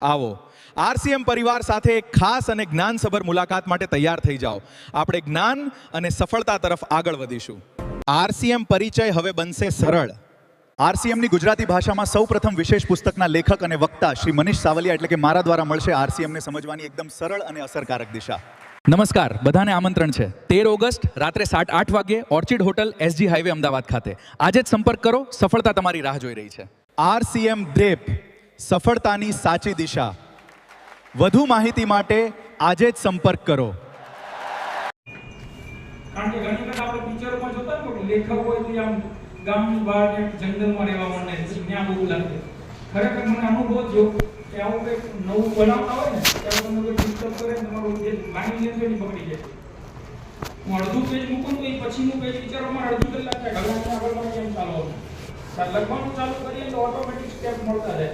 આવો આરસીએમ પરિવાર સાથે એક ખાસ અને જ્ઞાનસભર મુલાકાત માટે તૈયાર થઈ જાઓ. આપણે જ્ઞાન અને સફળતા તરફ આગળ વધીશું. આરસીએમ પરિચય હવે બનશે સરળ. આરસીએમની ગુજરાતી ભાષામાં સૌપ્રથમ વિશેષ પુસ્તકના લેખક અને વક્તા શ્રી મનીષ સાવલિયા એટલે કે મારા દ્વારા મળશે આરસીએમને સમજવાની એકદમ સરળ અને અસરકારક દિશા. નમસ્કાર, બધાને આમંત્રણ છે 13 ઓગસ્ટ રાત્રે 8:30 વાગ્યે orchid hotel SG highway Ahmedabad ખાતે. આજે જ સંપર્ક કરો, સફળતા તમારી રાહ જોઈ રહી છે. આરસીએમ દ્રેપ, સફળતાની સાચી દિશા. વધુ માહિતી માટે આજે જ સંપર્ક કરો. કારણ કે ઘણી વખત આપણે પિક્ચરોમાં જોતા હોય લેખક હોય તો આમ ગામની બહાર કે જંગલમાં રહેવા માંડે, ત્યાં બહુ લાગે. ખરેખર મને અનુભવ થયો કે આવું કંઈક નવું બનાવતા હોય ને ત્યારે તમને કોઈ ડિસ્ટર્બ કરે તમારું જે માઇન્ડ છે એની બગડી જાય. હું અડધું પેજ મૂકું તો એ પછીનું પેજ વિચારોમાં અડધી કલાક થાય. ઘરમાં આગળ કેમ ચાલો લખવાનું ચાલુ કરીએ તો ઓટોમેટિક સ્ટેપ મળતા જાય.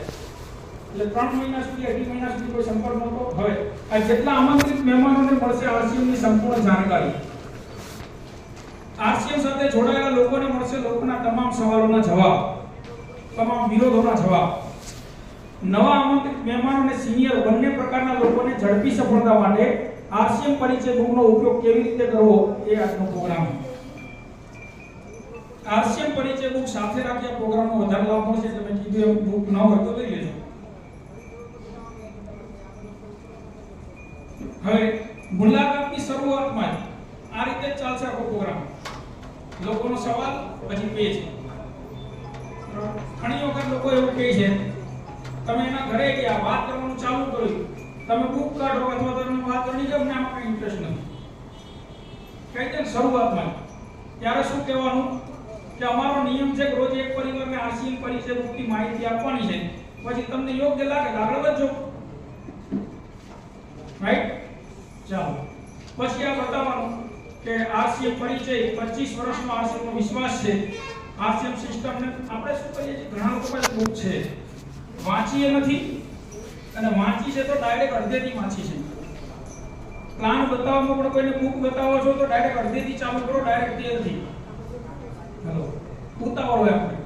એટલે 3 મહિના સુધી 2.5 મહિના સુધી કોઈ સંપર્ક નહોતો. હવે આ જેટલા આમંત્રિત મહેમાનોને મળશે આરસીએમની સંપૂર્ણ જાણકારી. આરસીએમ સાથે જોડાયેલા લોકોને મળશે લોકોના તમામ સવાલોના જવાબ, તમામ વિરોધોના જવાબ. નવા આમંત્રિત મહેમાનો અને સિનિયર બંને પ્રકારના લોકોને ઝડપી સફળતા માટે આરસીએમ પરિચય બુકનો ઉપયોગ કેવી રીતે કરવો એ આજનો પ્રોગ્રામ. આરસીએમ પરિચય બુક સાથે રાખ્યા પ્રોગ્રામનો વધારે લાભ મળશે. તમે કીધું એમ બુક ન હોય તો લઈ લેજો. હવે મુલાકાતની શરૂઆતમાં આ રીતે ચાલશે આખો પ્રોગ્રામ. લોકોનો સવાલ પછી પેજ. ઘણી વખત લોકો એવું કહે છે તમે એના ઘરે ગયા વાત કરવાનું ચાલુ કર્યું, તમે બુક કાઢો અથવા તમે વાત કરવાની કે અમને આમાં કઈ ઇન્ટરેસ્ટ નથી. કઈ રીતે શરૂઆતમાં ત્યારે શું કહેવાનું કે અમારો નિયમ છે કે રોજ એક પરિવારને આરસીએમ પરિચય બુકની માહિતી આપવાની છે. પછી તમને યોગ્ય લાગે તો આગળ વધજો. રાઈટ? ચાલો પછી આ બતાવવાનું કે આરસીએમ પરિચય 25 વર્ષનો આરસીએમનો વિશ્વાસ છે. આરસીએમ સિસ્ટમને આપણે શું કહીએ છીએ, ઘણા લોકો પાસે બુક છે વાંચીએ નથી અને વાંચી છે તો ડાયરેક્ટ અડધેથી વાંચી છે. પ્લાન બતાવવામાં પણ કોઈને બુક બતાવો છો તો ડાયરેક્ટ અડધેથી ચાલુ કરો, ડાયરેક્ટ તેલથી. હેલો, ઉતાવળ હોય આપણે.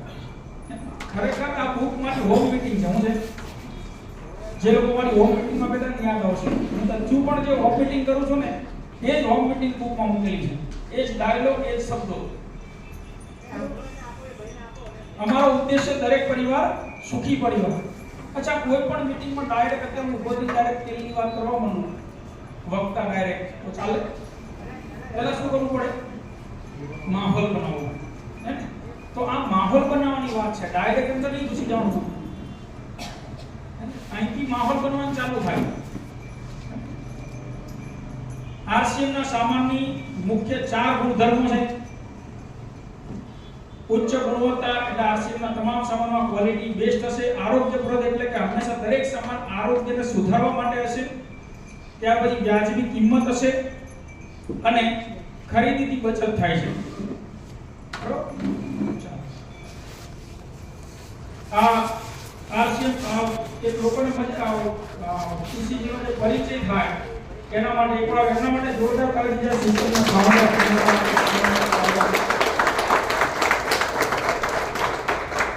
ખરેખર આ બુક મારી હોમ મીટિંગ છે. હું છે જે લોકો મારી હોમ મીટિંગમાં બેઠા ને યાદ આવશે. હું હજુ પણ જે હોમ મીટિંગ કરું છું ને એ જ હોમ મીટિંગ બુકમાં મૂકેલી છે. એ જ ડાયલોગ, એ જ શબ્દો. અમારો ઉદ્દેશ્ય દરેક પરિવાર સુખી પરિવાર. અચ્છા, કોઈ પણ મીટિંગમાં ડાયરેક્ટ અત્યારે ઉભો થઈ ડાયરેક્ટ તેલની વાત કરવા માંડું, વક્તા ડાયરેક્ટ તો ચાલે? પહેલા શું કરવું પડે? માહોલ બનાવવો. હે ને? તો આ માહોલ બનાવવાની વાત છે. ડાયરેક્ટ અંદર નહીં ઘૂસી જવાનું. અહીંથી માહોલ બનવાનું ચાલુ થાય. આરસીએમના સામાનની મુખ્ય 4 ગુણધર્મો છે. ઉચ્ચ ગુણવત્તા એટલે આરસીએમના તમામ સામાનમાં ક્વોલિટી બેસ્ટ હશે. આરોગ્યપ્રદ એટલે કે હંમેશા દરેક સામાન આરોગ્યને સુધારવા માટે હશે. ત્યાર પછી વ્યાજબી કિંમત હશે અને ખરીદીથી બચત થાય છે. બરોબર? આ આરસીએમ એક લોકોને ખુશી જીવનનો પરિચય થાય એના માટે એકવાર એમના માટે જોરદાર તાળી દીધા. સિસ્ટમના ફાઉન્ડર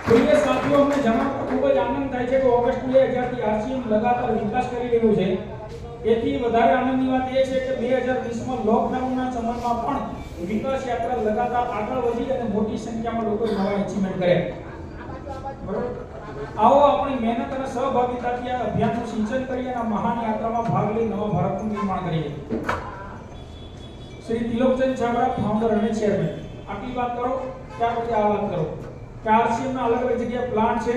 પ્રિય સાથીઓ, અમને જણાવતા ખૂબ જ આનંદ થાય છે કે ઓગસ્ટ 2000 થી આરસીએમ લગાતાર વિકાસ કરી રહ્યું છે. એથી વધારે આનંદની વાત એ છે કે 2020માં લોકડાઉનના સમયમાં પણ વિકાસ યાત્રા લગાતાર આગળ વધી અને મોટી સંખ્યામાં લોકો નવા અચીવમેન્ટ કર્યા. બરોબર? આવો આપણી મહેનત અને સહભાગિતાથી આ અભિયાનનું સિંચન કરી અને મહાન યાત્રામાં ભાગ લઈ નવા ભારતનું નિર્માણ કરીએ. શ્રી તિલોકચંદ છાબરા, ફાઉન્ડર અને ચેરમેન. આટલી વાત કરો, ત્યાર પછી આ વાત કરો કે આરસીએમના અલગ અલગ જગ્યાએ પ્લાન્ટ છે.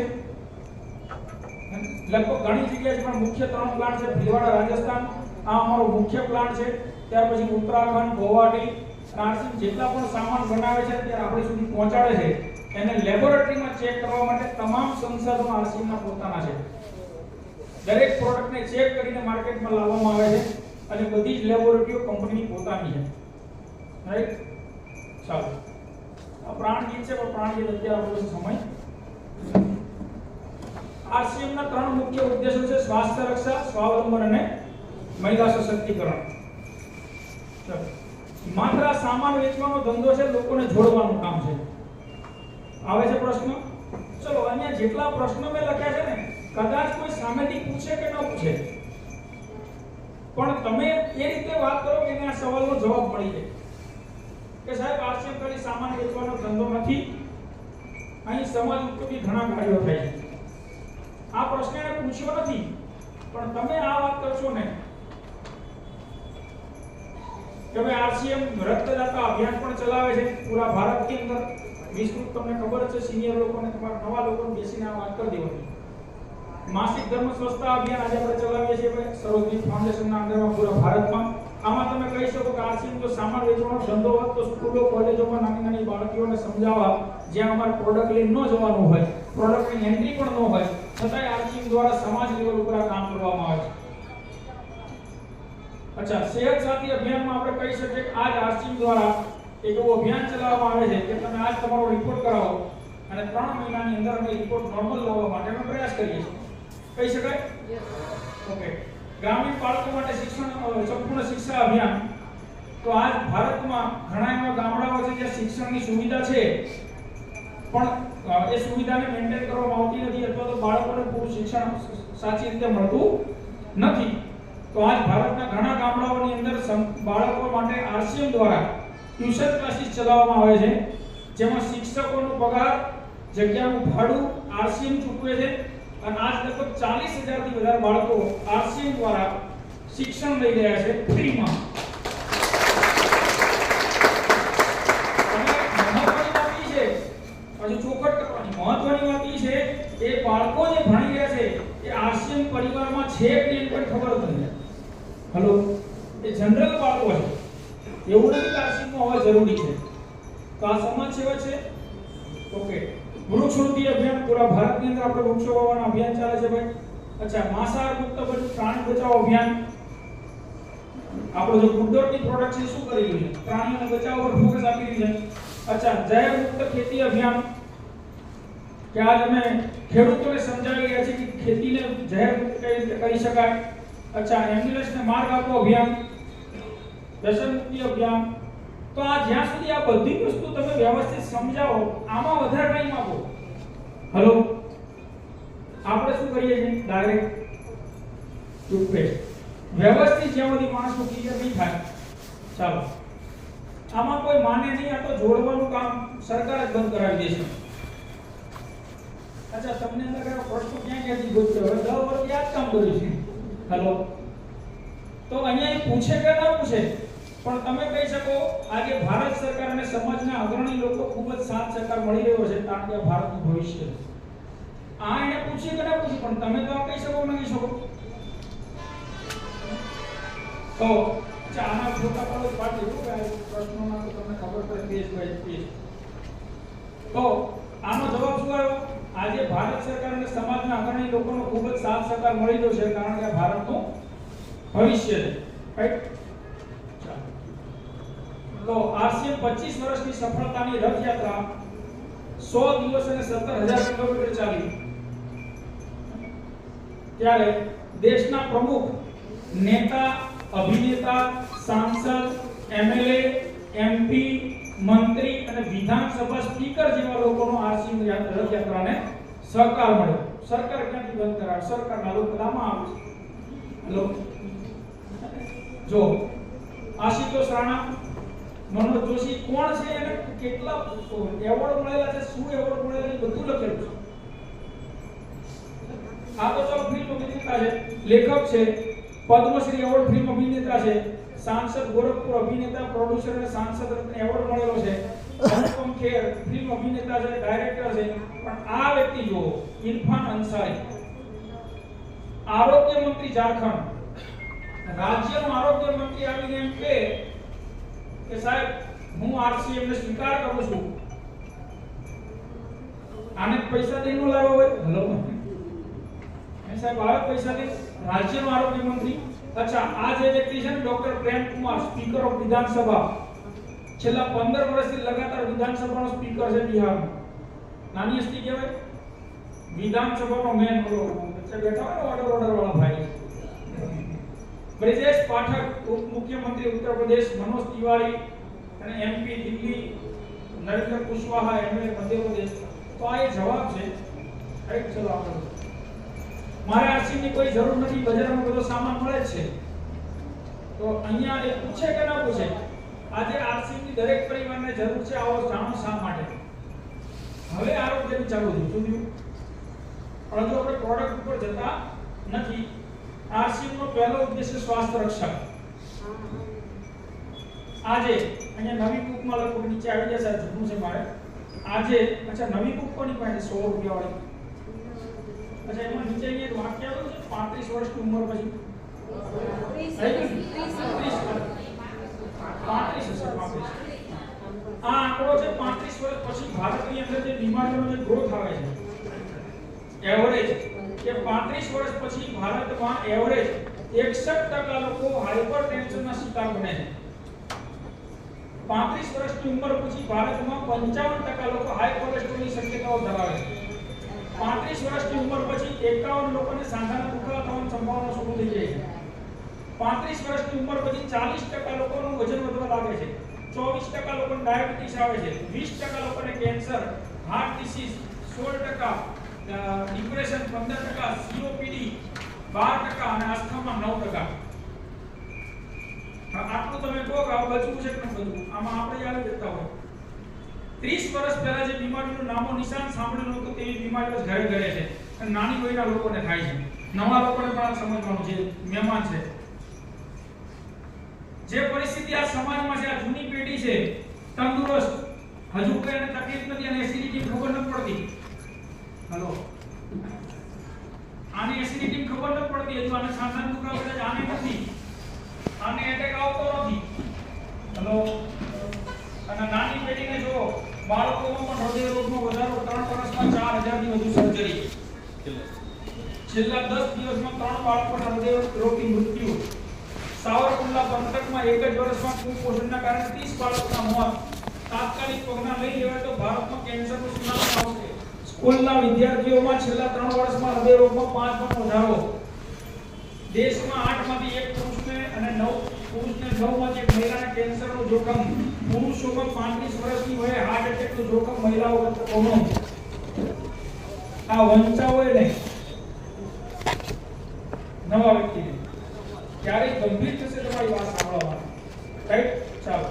લગભગ ઘણી જગ્યાએ પણ મુખ્ય 3 પ્લાન્ટ છે. ભીલવાડા રાજસ્થાન આ અમારો મુખ્ય પ્લાન્ટ છે. ત્યાર પછી ઉત્તરાખંડ, ગુવાહાટી. આરસીએમ જેટલા પણ સામાન બનાવે છે ત્યારે આપણી સુધી પહોંચાડે છે એને લેબોરેટરીમાં ચેક કરવા માટે તમામ સંસાધનો આરસીએમના પોતાના છે. દરેક પ્રોડક્ટને ચેક કરીને માર્કેટમાં લાવવામાં આવે છે અને બધી જ લેબોરેટરીઓ કંપનીની પોતાની છે. રાઈટ? ચાલો, આ પ્રાણગીત છે પણ પ્રાણગીત અત્યારે આપણો સમય. આરસીએમના 3 મુખ્ય ઉદ્દેશો છે: સ્વાસ્થ્ય રક્ષા, સ્વાવલંબન અને મહિલા સશક્તિકરણ. ચાલો, માત્ર સામાન વેચવાનો ધંધો છે, લોકોને જોડવાનું કામ છે. આવે છે પ્રશ્ન? ચલો, અહીંયા જેટલા પ્રશ્નો મેં લખ્યા છે ને કદાચ કોઈ સામેથી પૂછે કે ન પૂછે, પણ તમે એ રીતે વાત કરો કે આ સવાલનો જવાબ મળી જાય કે સાહેબ આરસીએમ ખાલી સામાન વેચવાનો ધંધો નથી, અહીં સમાજ ઉપયોગી ઘણા કાર્યો થાય છે. આ પ્રશ્ન એને પૂછ્યો નથી, પણ તમે આ વાત કરશો ને કે ભાઈ આરસીએમ રક્તદાતા અભિયાન પણ ચલાવે છે પૂરા ભારતની અંદર. વિસ્તૃત તમને ખબર છે, સિનિયર લોકોને તમારા નવા લોકોને બેસીને આ વાત કરી દેવાની. માસિક ધર્મ સ્વચ્છતા અભિયાન આજે આપણે ચલાવીએ છીએ ભાઈ સરોજની ફાઉન્ડેશનના અંડરમાં પૂરા ભારતમાં. આમાં તમે કહી શકો કે આરસીએમ જો સામાન વેચવાનો ધંધો હોત તો સ્કૂલો કોલેજોમાં નાની નાની બાળકીઓને સમજાવવા, જ્યાં અમારે પ્રોડક્ટ લઈને ન જવાનું હોય, પ્રોડક્ટની એન્ટ્રી પણ ન હોય, છતાંય આરસીએમ દ્વારા સમાજ લેવલ ઉપર આ કામ કરવામાં આવે છે. અચ્છા, સેહત સાથી અભિયાનમાં આપણે કહી શકીએ કે આજ આરસીએમ દ્વારા એક એવું અભિયાન ચલાવવામાં આવે છે કે તમે આજ તમારો રિપોર્ટ કરાવો અને 3 મહિનાની અંદર અમે રિપોર્ટ નોર્મલ લાવવા માટે અમે પ્રયાસ કરીએ છીએ. કહી શકાય? ઓકે. ગ્રામીણ બાળકો માટે શિક્ષણ સંપૂર્ણ શિક્ષા અભિયાન. તો આજ ભારતમાં ઘણા એવા ગામડાઓ છે જ્યાં શિક્ષણની સુવિધા છે, પણ એ સુવિધાને મેન્ટેન કરવામાં આવતી નથી અથવા તો બાળકોને પૂરું શિક્ષણ સાચી રીતે મળતું નથી. તો આજ ભારતના ઘણા ગામડાઓની અંદર બાળકો માટે આરસીએમ દ્વારા ટ્યુશન ક્લાસીસ ચલાવવામાં આવે છે, જેમાં શિક્ષકોનો પગાર, જગ્યાનું ભાડું આરસીએમ ચૂકવે છે અને આજ લગભગ 40,000 થી વધારે બાળકો આરસીએમ દ્વારા શિક્ષણ લઈ રહ્યા છે ફ્રીમાં. અને મહત્વની વાત એ છે, હજુ ચોખટ કરવાની મહત્વની વાત એ છે એ બાળકો જે ભણી રહ્યા છે એ આરસીએમ પરિવારમાં છે કે નહીં પણ ખબર જ નથી. હેલો, એ જનરલ બાળકો છે, એવું નથી કે આરસીએમમાં હોવા જરૂરી છે. તો આ સમાજ સેવા છે. ઓકે. વૃક્ષવૃદ્ધિ અભિયાન પૂરા ભારતની અંદર આપણે વૃક્ષો વાવવાના અભિયાન ચાલે છે ભાઈ. અચ્છા, માંસાહાર મુક્ત પ્રાણી બચાવ અભિયાન. આપણો જે ગુડ્ડોટની પ્રોડક્ટ છે શું કરી રહ્યું છે? પ્રાણીઓને બચાવવા પર ફોકસ આપી રહ્યું છે. અચ્છા, ઝેર મુક્ત ખેતી અભિયાન કે આજ અમે ખેડૂતોને સમજાવી રહ્યા છીએ કે ખેતીને ઝેર મુક્ત કઈ રીતે કરી શકાય. અચ્છા, એમ્બ્યુલન્સને માર્ગ આપો અભિયાન, વ્યસન મુક્તિ અભિયાન. તો આ જ્યાં સુધી આ બધી વસ્તુ તમે વ્યવસ્થિત સમજાવો, આમાં વધારે ટાઈમ આપો. હેલો, આપણે શું કરીએ છીએ? Direct toothpaste. વ્યવસ્થિત જ્યાં સુધી માણસનો ક્લિયર નહીં થાય, ચાલો આમાં કોઈ માને નહીં, આ તો જોડવાનું કામ સરકાર જ બંધ કરાવી દેશે. અચ્છા, તમને અંદર કયો પ્રશ્ન ક્યાંથી ગોતજો? હવે 10 વર્ષથી આ જ કામ કર્યું છે. હેલો, તો અહીંયા પૂછે કે ના પૂછે, પણ તમે કહી શકો આજે ભારત સરકાર અને સમાજના અગ્રણી લોકો ખૂબ જ સાથ સહકાર મળી રહ્યો છે, કારણ કે ભારતનું ભવિષ્ય છે. આ એને પૂછી કે ના પૂછી, પણ તમે તો આ કહી શકો નહીં શકો. તો આના ફોટા પર પાડી દીધું આ પ્રશ્નોના, તો તમને ખબર પડે પેજ બાય પેજ. તો આનો જવાબ શું આવ્યો? આજે ભારત સરકાર અને સમાજના અગ્રણી લોકોનો ખૂબ જ સાથ સહકાર મળી રહ્યો છે, કારણ કે ભારતનું ભવિષ્ય છે. રાઈટ? તો આરસીએમ 25 વર્ષની સફળતાની રથયાત્રા 100 દિવસ અને 17,000 કિલોમીટર ચાલી. ત્યારે દેશના પ્રમુખ નેતા, અભિનેતા, સાંસદ, એમએલએ, એમપી, મંત્રી અને વિધાનસભા સ્પીકર જેવા લોકોનો આરસીએમ રથયાત્રાને સહકાર મળ્યો. સરકાર ક્યાંથી બંધ કરાવે? સરકારના લોકો બધામાં આવે છે. હેલો, જો આશુતોષ રાણા, મનોજ જોશી કોણ છે અને કેટલા એવોર્ડ મળેલા છે, શું એવોર્ડ મળેલા છે, બધું લખેલું છે. આ તો ચાલો ફિલ્મ અભિનેતા છે, લેખક છે, પદ્મશ્રી એવોર્ડ ફિલ્મ અભિનેતા છે, સાંસદ ગોરખપુર અભિનેતા, પ્રોડ્યુસર અને સાંસદ રત્ન એવોર્ડ મળેલો છે, અનુપમ ખેર ફિલ્મ અભિનેતા છે, ડાયરેક્ટર છે. પણ આ વ્યક્તિ જો ઇરફાન અંસારી, આરોગ્ય મંત્રી ઝારખંડ, રાજ્યનો આરોગ્ય મંત્રી આવીને એમ કે સાહેબ હું આરસીએમ ને સ્વીકાર કરું છું. આને પૈસા દઈને નો લાવ્યો હોય? હેલો, એ સાહેબ આવે પૈસા દે? રાજ્યનો આરોગ્ય મંત્રી. અચ્છા, આ જે વ્યક્તિ છે ને doctor Prem Kumar, speaker of વિધાનસભા, છેલ્લા 15 વર્ષથી લગાતાર વિધાનસભાનો સ્પીકર છે બિહારમાં. નાની હસ્તી કહેવાય, વિધાનસભાનો મેન વચ્ચે બેઠા હોય ને ઓર્ડર વાળા ભાઈ. બ્રિજેશ પાઠક, ઉપ મુખ્યમંત્રી ઉત્તર પ્રદેશ, મનોજ તિવારી અને એમપી દિલ્હી, નરેન્દ્ર કુશવાહા એમએલએ મધ્યપ્રદેશ. તો આ એ જવાબ છે. રાઈટ? ચલો આગળ. મારે આરસીએમ ની કોઈ જરૂર નથી, બજારમાં બધો સામાન મળે જ છે. તો અહીંયા એ પૂછે કે ના પૂછે, આજે આરસીએમ ની દરેક પરિવારને જરૂર છે, આવો જાણો શા માટે. હવે આરોગ્યની ચાલુ થયું, શું થયું? પરંતુ આપણે પ્રોડક્ટ ઉપર જતા નથી. આરસીએમ નો પહેલો ઉદ્દેશ્ય સ્વાસ્થ્ય રક્ષા. આજે અહીંયા નવી બુકમાં લખો, નીચે આવી જશે, જૂનું છે મારે. આજે અચ્છા નવી બુક કોની પાસે? 100 રૂપિયા વાળી. અચ્છા એમાં નીચે અહીંયા વાક્ય આવેલું છે 35 વર્ષની ઉંમર પછી 35 હશે. આ આંકડો છે 35 વર્ષ પછી ભારતની અંદર જે બીમારીઓનો જે ગ્રોથ આવે છે એવરેજ કે 35 વર્ષ પછી ભારતમાં એવરેજ 61% લોકો હાઇપરટેન્શનના શિકાર બને છે. 35 વર્ષની ઉંમર પછી ભારતમાં 55% લોકો હાઈ કોલેસ્ટ્રોલની શક્યતાઓ ધરાવે છે. 35 વર્ષની ઉંમર પછી 51 લોકોને સાંધાના દુખાવા થવાની સંભાવના શરૂ થઈ જાય છે. 35 વર્ષની ઉંમર પછી 40% લોકોનું વજન વધવા લાગે છે. 24% લોકોને ડાયાબિટીસ આવે છે. 20% લોકોને cancer, heart disease, 16% depression, 15% COPD, 12% અને અસ્થમા 9%. આટલું તમે કહો કે આ બચવું છે કે ન બચવું, આમાં આપણે આવી જતા હોય. 30 વર્ષ પહેલા જે બીમારીનું નામો નિશાન સાંભળ્યું નહોતું તેવી બીમારીઓ ઘરે ઘરે છે અને નાની વયના લોકોને થાય છે. નવા લોકોને પણ સમજવાનું છે, મહેમાન છે. જે પરિસ્થિતિ આ સમાજમાં છે, આ જૂની પેઢી છે તંદુરસ્ત, હજુ કોઈ એને તકલીફ નથી અને એસિડિટી ખબર નથી પડતી. હેલો, આની એસિડિટી ખબર નથી પડતી, હજુ આને સાંધાનો દુખાવો કદાચ આને નથી, આને એટેક આવતો નથી. હેલો, અને નાની પેઢીને જો બાળકોમાં પણ હૃદય રોગનો વધારો 3 વર્ષમાં 4000 થી વધુ સર્જરી. છેલ્લા 10 દિવસમાં 3 બાળકોના હૃદય રોગથી મૃત્યુ. સાવરકુંડલા પંથકમાં એક જ વર્ષમાં કુપોષણના કારણે 30 બાળકોના મોત. તાત્કાલિક પગલાં લઈ લેવાય તો ભારતમાં કેન્સરનું સુનામી આવશે. સ્કૂલના વિદ્યાર્થીઓમાં છેલ્લા 3 વર્ષમાં હૃદય રોગમાં 5 ગણો વધારો. દેશમાં 8 માંથી 1 પુરુષને અને 9 માંથી 1 મહિલાને કેન્સરનું જોખમ. પુરુષોમાં 35 વર્ષની વયે હાર્ટ એટેકનું જોખમ મહિલાઓ કરતા બમણું. આ વંચાઓએ નહીં, નવા વ્યક્તિને ક્યારે ગંભીર થશે તમારી વાત સાંભળવા માટે. રાઈટ, ચાલો.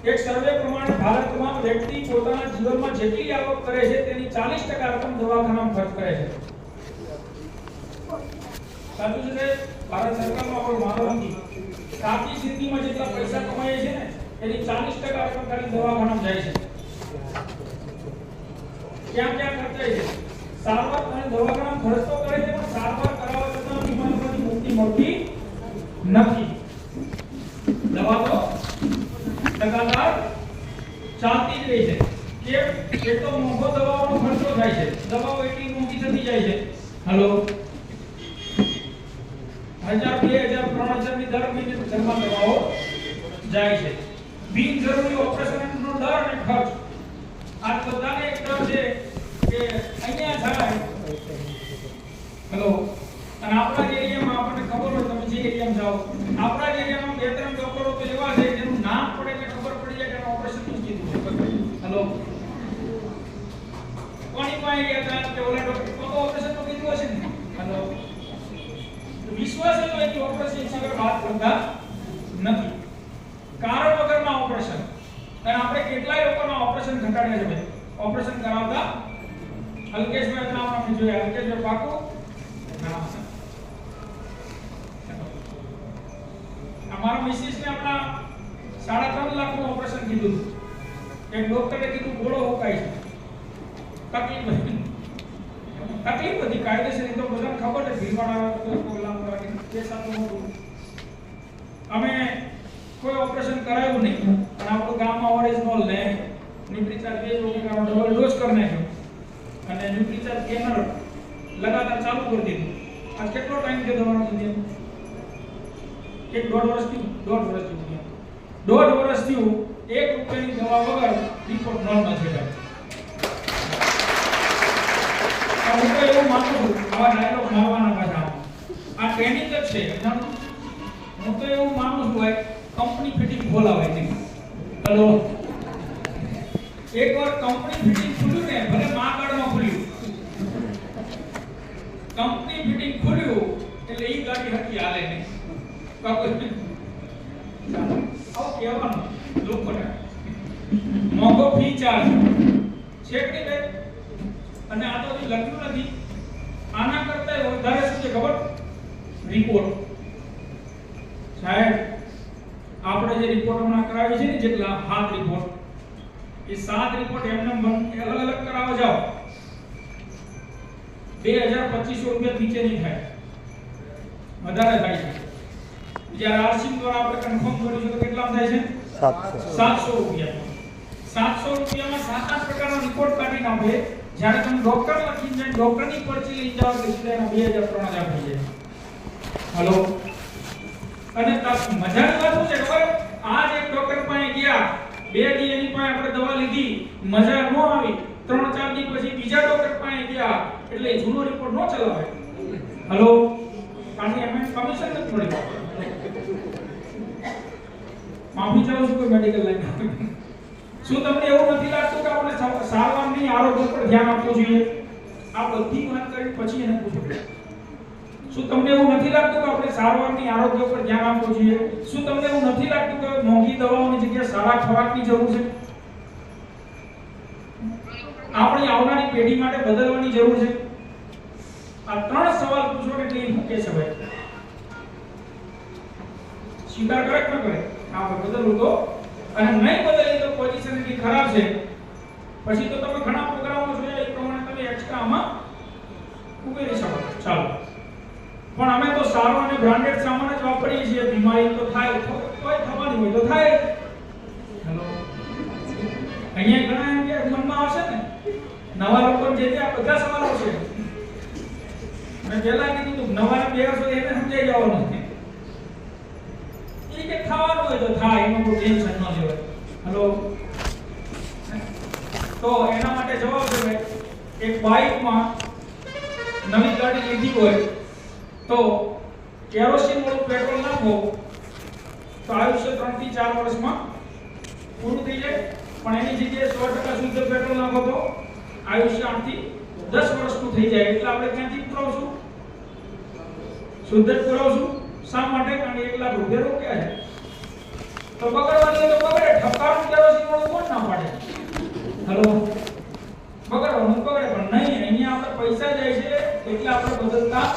એક સર્વે પ્રમાણે ભારતમાં વ્યક્તિ પોતાના જીવનમાં જેટલી આવક કરે છે તેની 40% રકમ દવાખાનામાં ખર્ચ કરે છે. સાચું છે? ભારત સરકારનો આપણો મારો નથી. સાચી જિંદગીમાં જેટલા પૈસા કમાઈએ છે ને એની 40% રકમ ખાલી દવાખાનામાં જાય છે. ક્યાં ક્યાં ખર્ચાય છે? સારવાર અને દવાખાનામાં ખર્ચ તો કરે છે પણ સારવાર કરાવવા છતાં બીમારીમાંથી મુક્તિ મળતી નથી. દવા તો લગાતાર ચાલતી જ રહી છે. કેમ? એટલો મોંઘો દવાઓનો ખર્ચો થાય છે, દવાઓ એટલી મોંઘી થતી જાય છે. હેલો, 1000, 2000, 3000 ની દર મહિને ઘરમાં દવાઓ જાય છે. બિનજરૂરી ઓપરેશનનો દર અને ખર્ચ, આ બધાને એક ડર છે કે અહીંયા થાય. હેલો, અને આપણા એરિયામાં આપણને ખબર હોય, તમે જે એરિયામાં જાઓ, આપણા એરિયામાં 2-3 ડોક્ટરો તો એવા છે જેનું નામ પડે એટલે ખબર પડી જાય કે ઓપરેશન નું કીધું છે. હેલો, કોની પાસે ગયા હતા કે ઓલા ડોક્ટર તો ઓપરેશન નું કીધું હશે ને. હેલો, વિશ્વાસ હતો કે ઓપરેશન સિવાય વાત કરતા નથી. કારણ વગરના ઓપરેશન. અને આપણે કેટલાય લોકોના ઓપરેશન ઘટાડ્યા છે ભાઈ. ઓપરેશન કરાવતા અલ્કેશભાઈ નામ આપણે જોયા. અલ્કેશભાઈ પાકું અમારા મિસિસ ને આપણા 3.5 લાખનું ઓપરેશન કીધું. એક ડોક્ટરે કીધું ગોળો હુકાય છે. તકલીફ હતી કાયદેસર, તો બધાને ખબર છે ભીડવાળા પ્રોગ્રામ કરવા કે સાચું મોટું. અમે કોઈ ઓપરેશન કરાયું નહીં અને આપણું ગામમાં ઓરિજિનલ ને ન્યુટ્રીચાર્જ 2 રૂપિયાનો ડબલ ડોઝ કરી નાખ્યો અને ન્યુટ્રીચાર્જ કેનર લગાતાર ચાલુ કરી દીધું. આજ કેટલો ટાઈમ થયો દવાનો સુધી? 1.5 વર્ષ થયું. 1.5 વર્ષ થયું. 1.5 વર્ષ થયું. 1 રૂપિયાની દવા વગર રિપોર્ટ નોર્મલ થઈ જાય. હું તો એવું માનું છું, આવા ડાયલોગ મારવાના પાછા આ ટ્રેનિંગ જ છે. હું તો એવું માનું છું કે કંપની ફિટિંગ ખોલાવાય નહીં. હેલો, એકવાર કંપની ફિટિંગ ખુલ્યું ને, ભલે મા કાર્ડમાં ખુલ્યું, કંપની ફિટિંગ ખુલ્યું એટલે ઈ ગાડી હકી હાલે નહીં. આવું કહેવાનું લોકોને. મોંઘો ફી ચાર્જ છે કે નહીં? અને આ તો હજી લખ્યું નથી. આના કરતા વધારે શું છે ખબર? રિપોર્ટ. સાહેબ આપણે જે રિપોર્ટ હમણાં કરાવી છે ને, જેટલા 7 રિપોર્ટ, એ 7 રિપોર્ટ એમને અલગ અલગ કરાવવા જાઓ 2200 રૂપિયા નીચે નહીં થાય, વધારે થાય છે. જ્યારે આરસી દ્વારા આપણે કન્ફર્મ કર્યું છે તો કેટલા થાય છે? 700 રૂપિયા. 700 રૂપિયામાં 7-8 પ્રકારનો રિપોર્ટ કાઢી નાખે. જ્યારે તમે ડોક્ટર લખીને જાય, ડોક્ટરની પરચી લઈ જાઓ તો સીધા એના 2000-3000 થઈ જાય. હલો. અને મજાની વાત શું છે ખબર? આજ એક ડોક્ટર પાસે ગયા, 2 દી એની પાસે આપણે દવા લીધી, મજા ન આવી, 3-4 દી પછી બીજા ડોક્ટર પાસે ગયા, એટલે જૂનો રિપોર્ટ ન ચલાવે. હલો. કારણ એમને કમિશન નથી મળી. માફી ચાહું છું કોઈ મેડિકલ લાઈન. શું તમને એવું નથી લાગતું કે આપણે સારવારની આરોગ્ય પર ધ્યાન આપવું જોઈએ? આ બધી વાત કરી પછી એને પૂછો. શું તમને એવું નથી લાગતું કે આપણે સારવારની આરોગ્ય પર ધ્યાન આપવું જોઈએ? શું તમને એવું નથી લાગતું કે મોંઘી દવાઓની જગ્યાએ સારા ખોરાકની જરૂર છે? આપણી આવનારી પેઢી માટે બદલવાની જરૂર છે. આ 3 સવાલ પૂછો એટલે એ મૂકે છે ભાઈ. સ્વીકાર કરે કે ન કરે? આપણે બદલવું તો, અને નહીં બદલીએ તો પોઝિશન એટલી ખરાબ છે, પછી તો તમે ઘણા પ્રોગ્રામો જોયા એ પ્રમાણે તમે એક્સ્ટ્રા આમાં ઉમેરી શકો. ચાલો. પણ અમે તો સારો અને બ્રાન્ડેડ સામાન જ વાપરીએ છીએ. બીમારી તો થાય, કોઈ થવાની હોય તો થાય. હેલો. અહીંયા ઘણા એમ કે મનમાં આવશે ને, નવા લોકો જે આ બધા સવાલ આવશે. મેં પહેલા કીધું તું નવાને બેસો એને સમજાઈ જવાનું છે. એ કે ખાવાનું હોય તો થાય, એમાં કોઈ ટેન્શન ન લેવાય. હેલો. તો એના માટે જવાબ છે ભાઈ, એક બાઇકમાં નવી ગાડી લીધી હોય તો કેરોસીન વાળું પેટ્રોલ નાખો તો આયુષ્ય 3 થી 4 વર્ષમાં પૂરું થઈ જાય. પણ એની જગ્યાએ 100% શુદ્ધ પેટ્રોલ નાખો તો આયુષ્ય 8 થી 10 વર્ષનું થઈ જાય. એટલે આપણે ક્યાંથી પુરાવશું? શુદ્ધ જ પુરાવશું. શા માટે? કારણ કે 1 લાખ રૂપિયા રોક્યા છે. તો બગડવાની તો બગડે, ઠપકારનું કેરોસીન વાળું કોણ ના પાડે? હેલો. બગડવાનું બગડે, પણ નહીં, અહીંયા આપણે પૈસા જાય છે એટલે આપણે બદલતા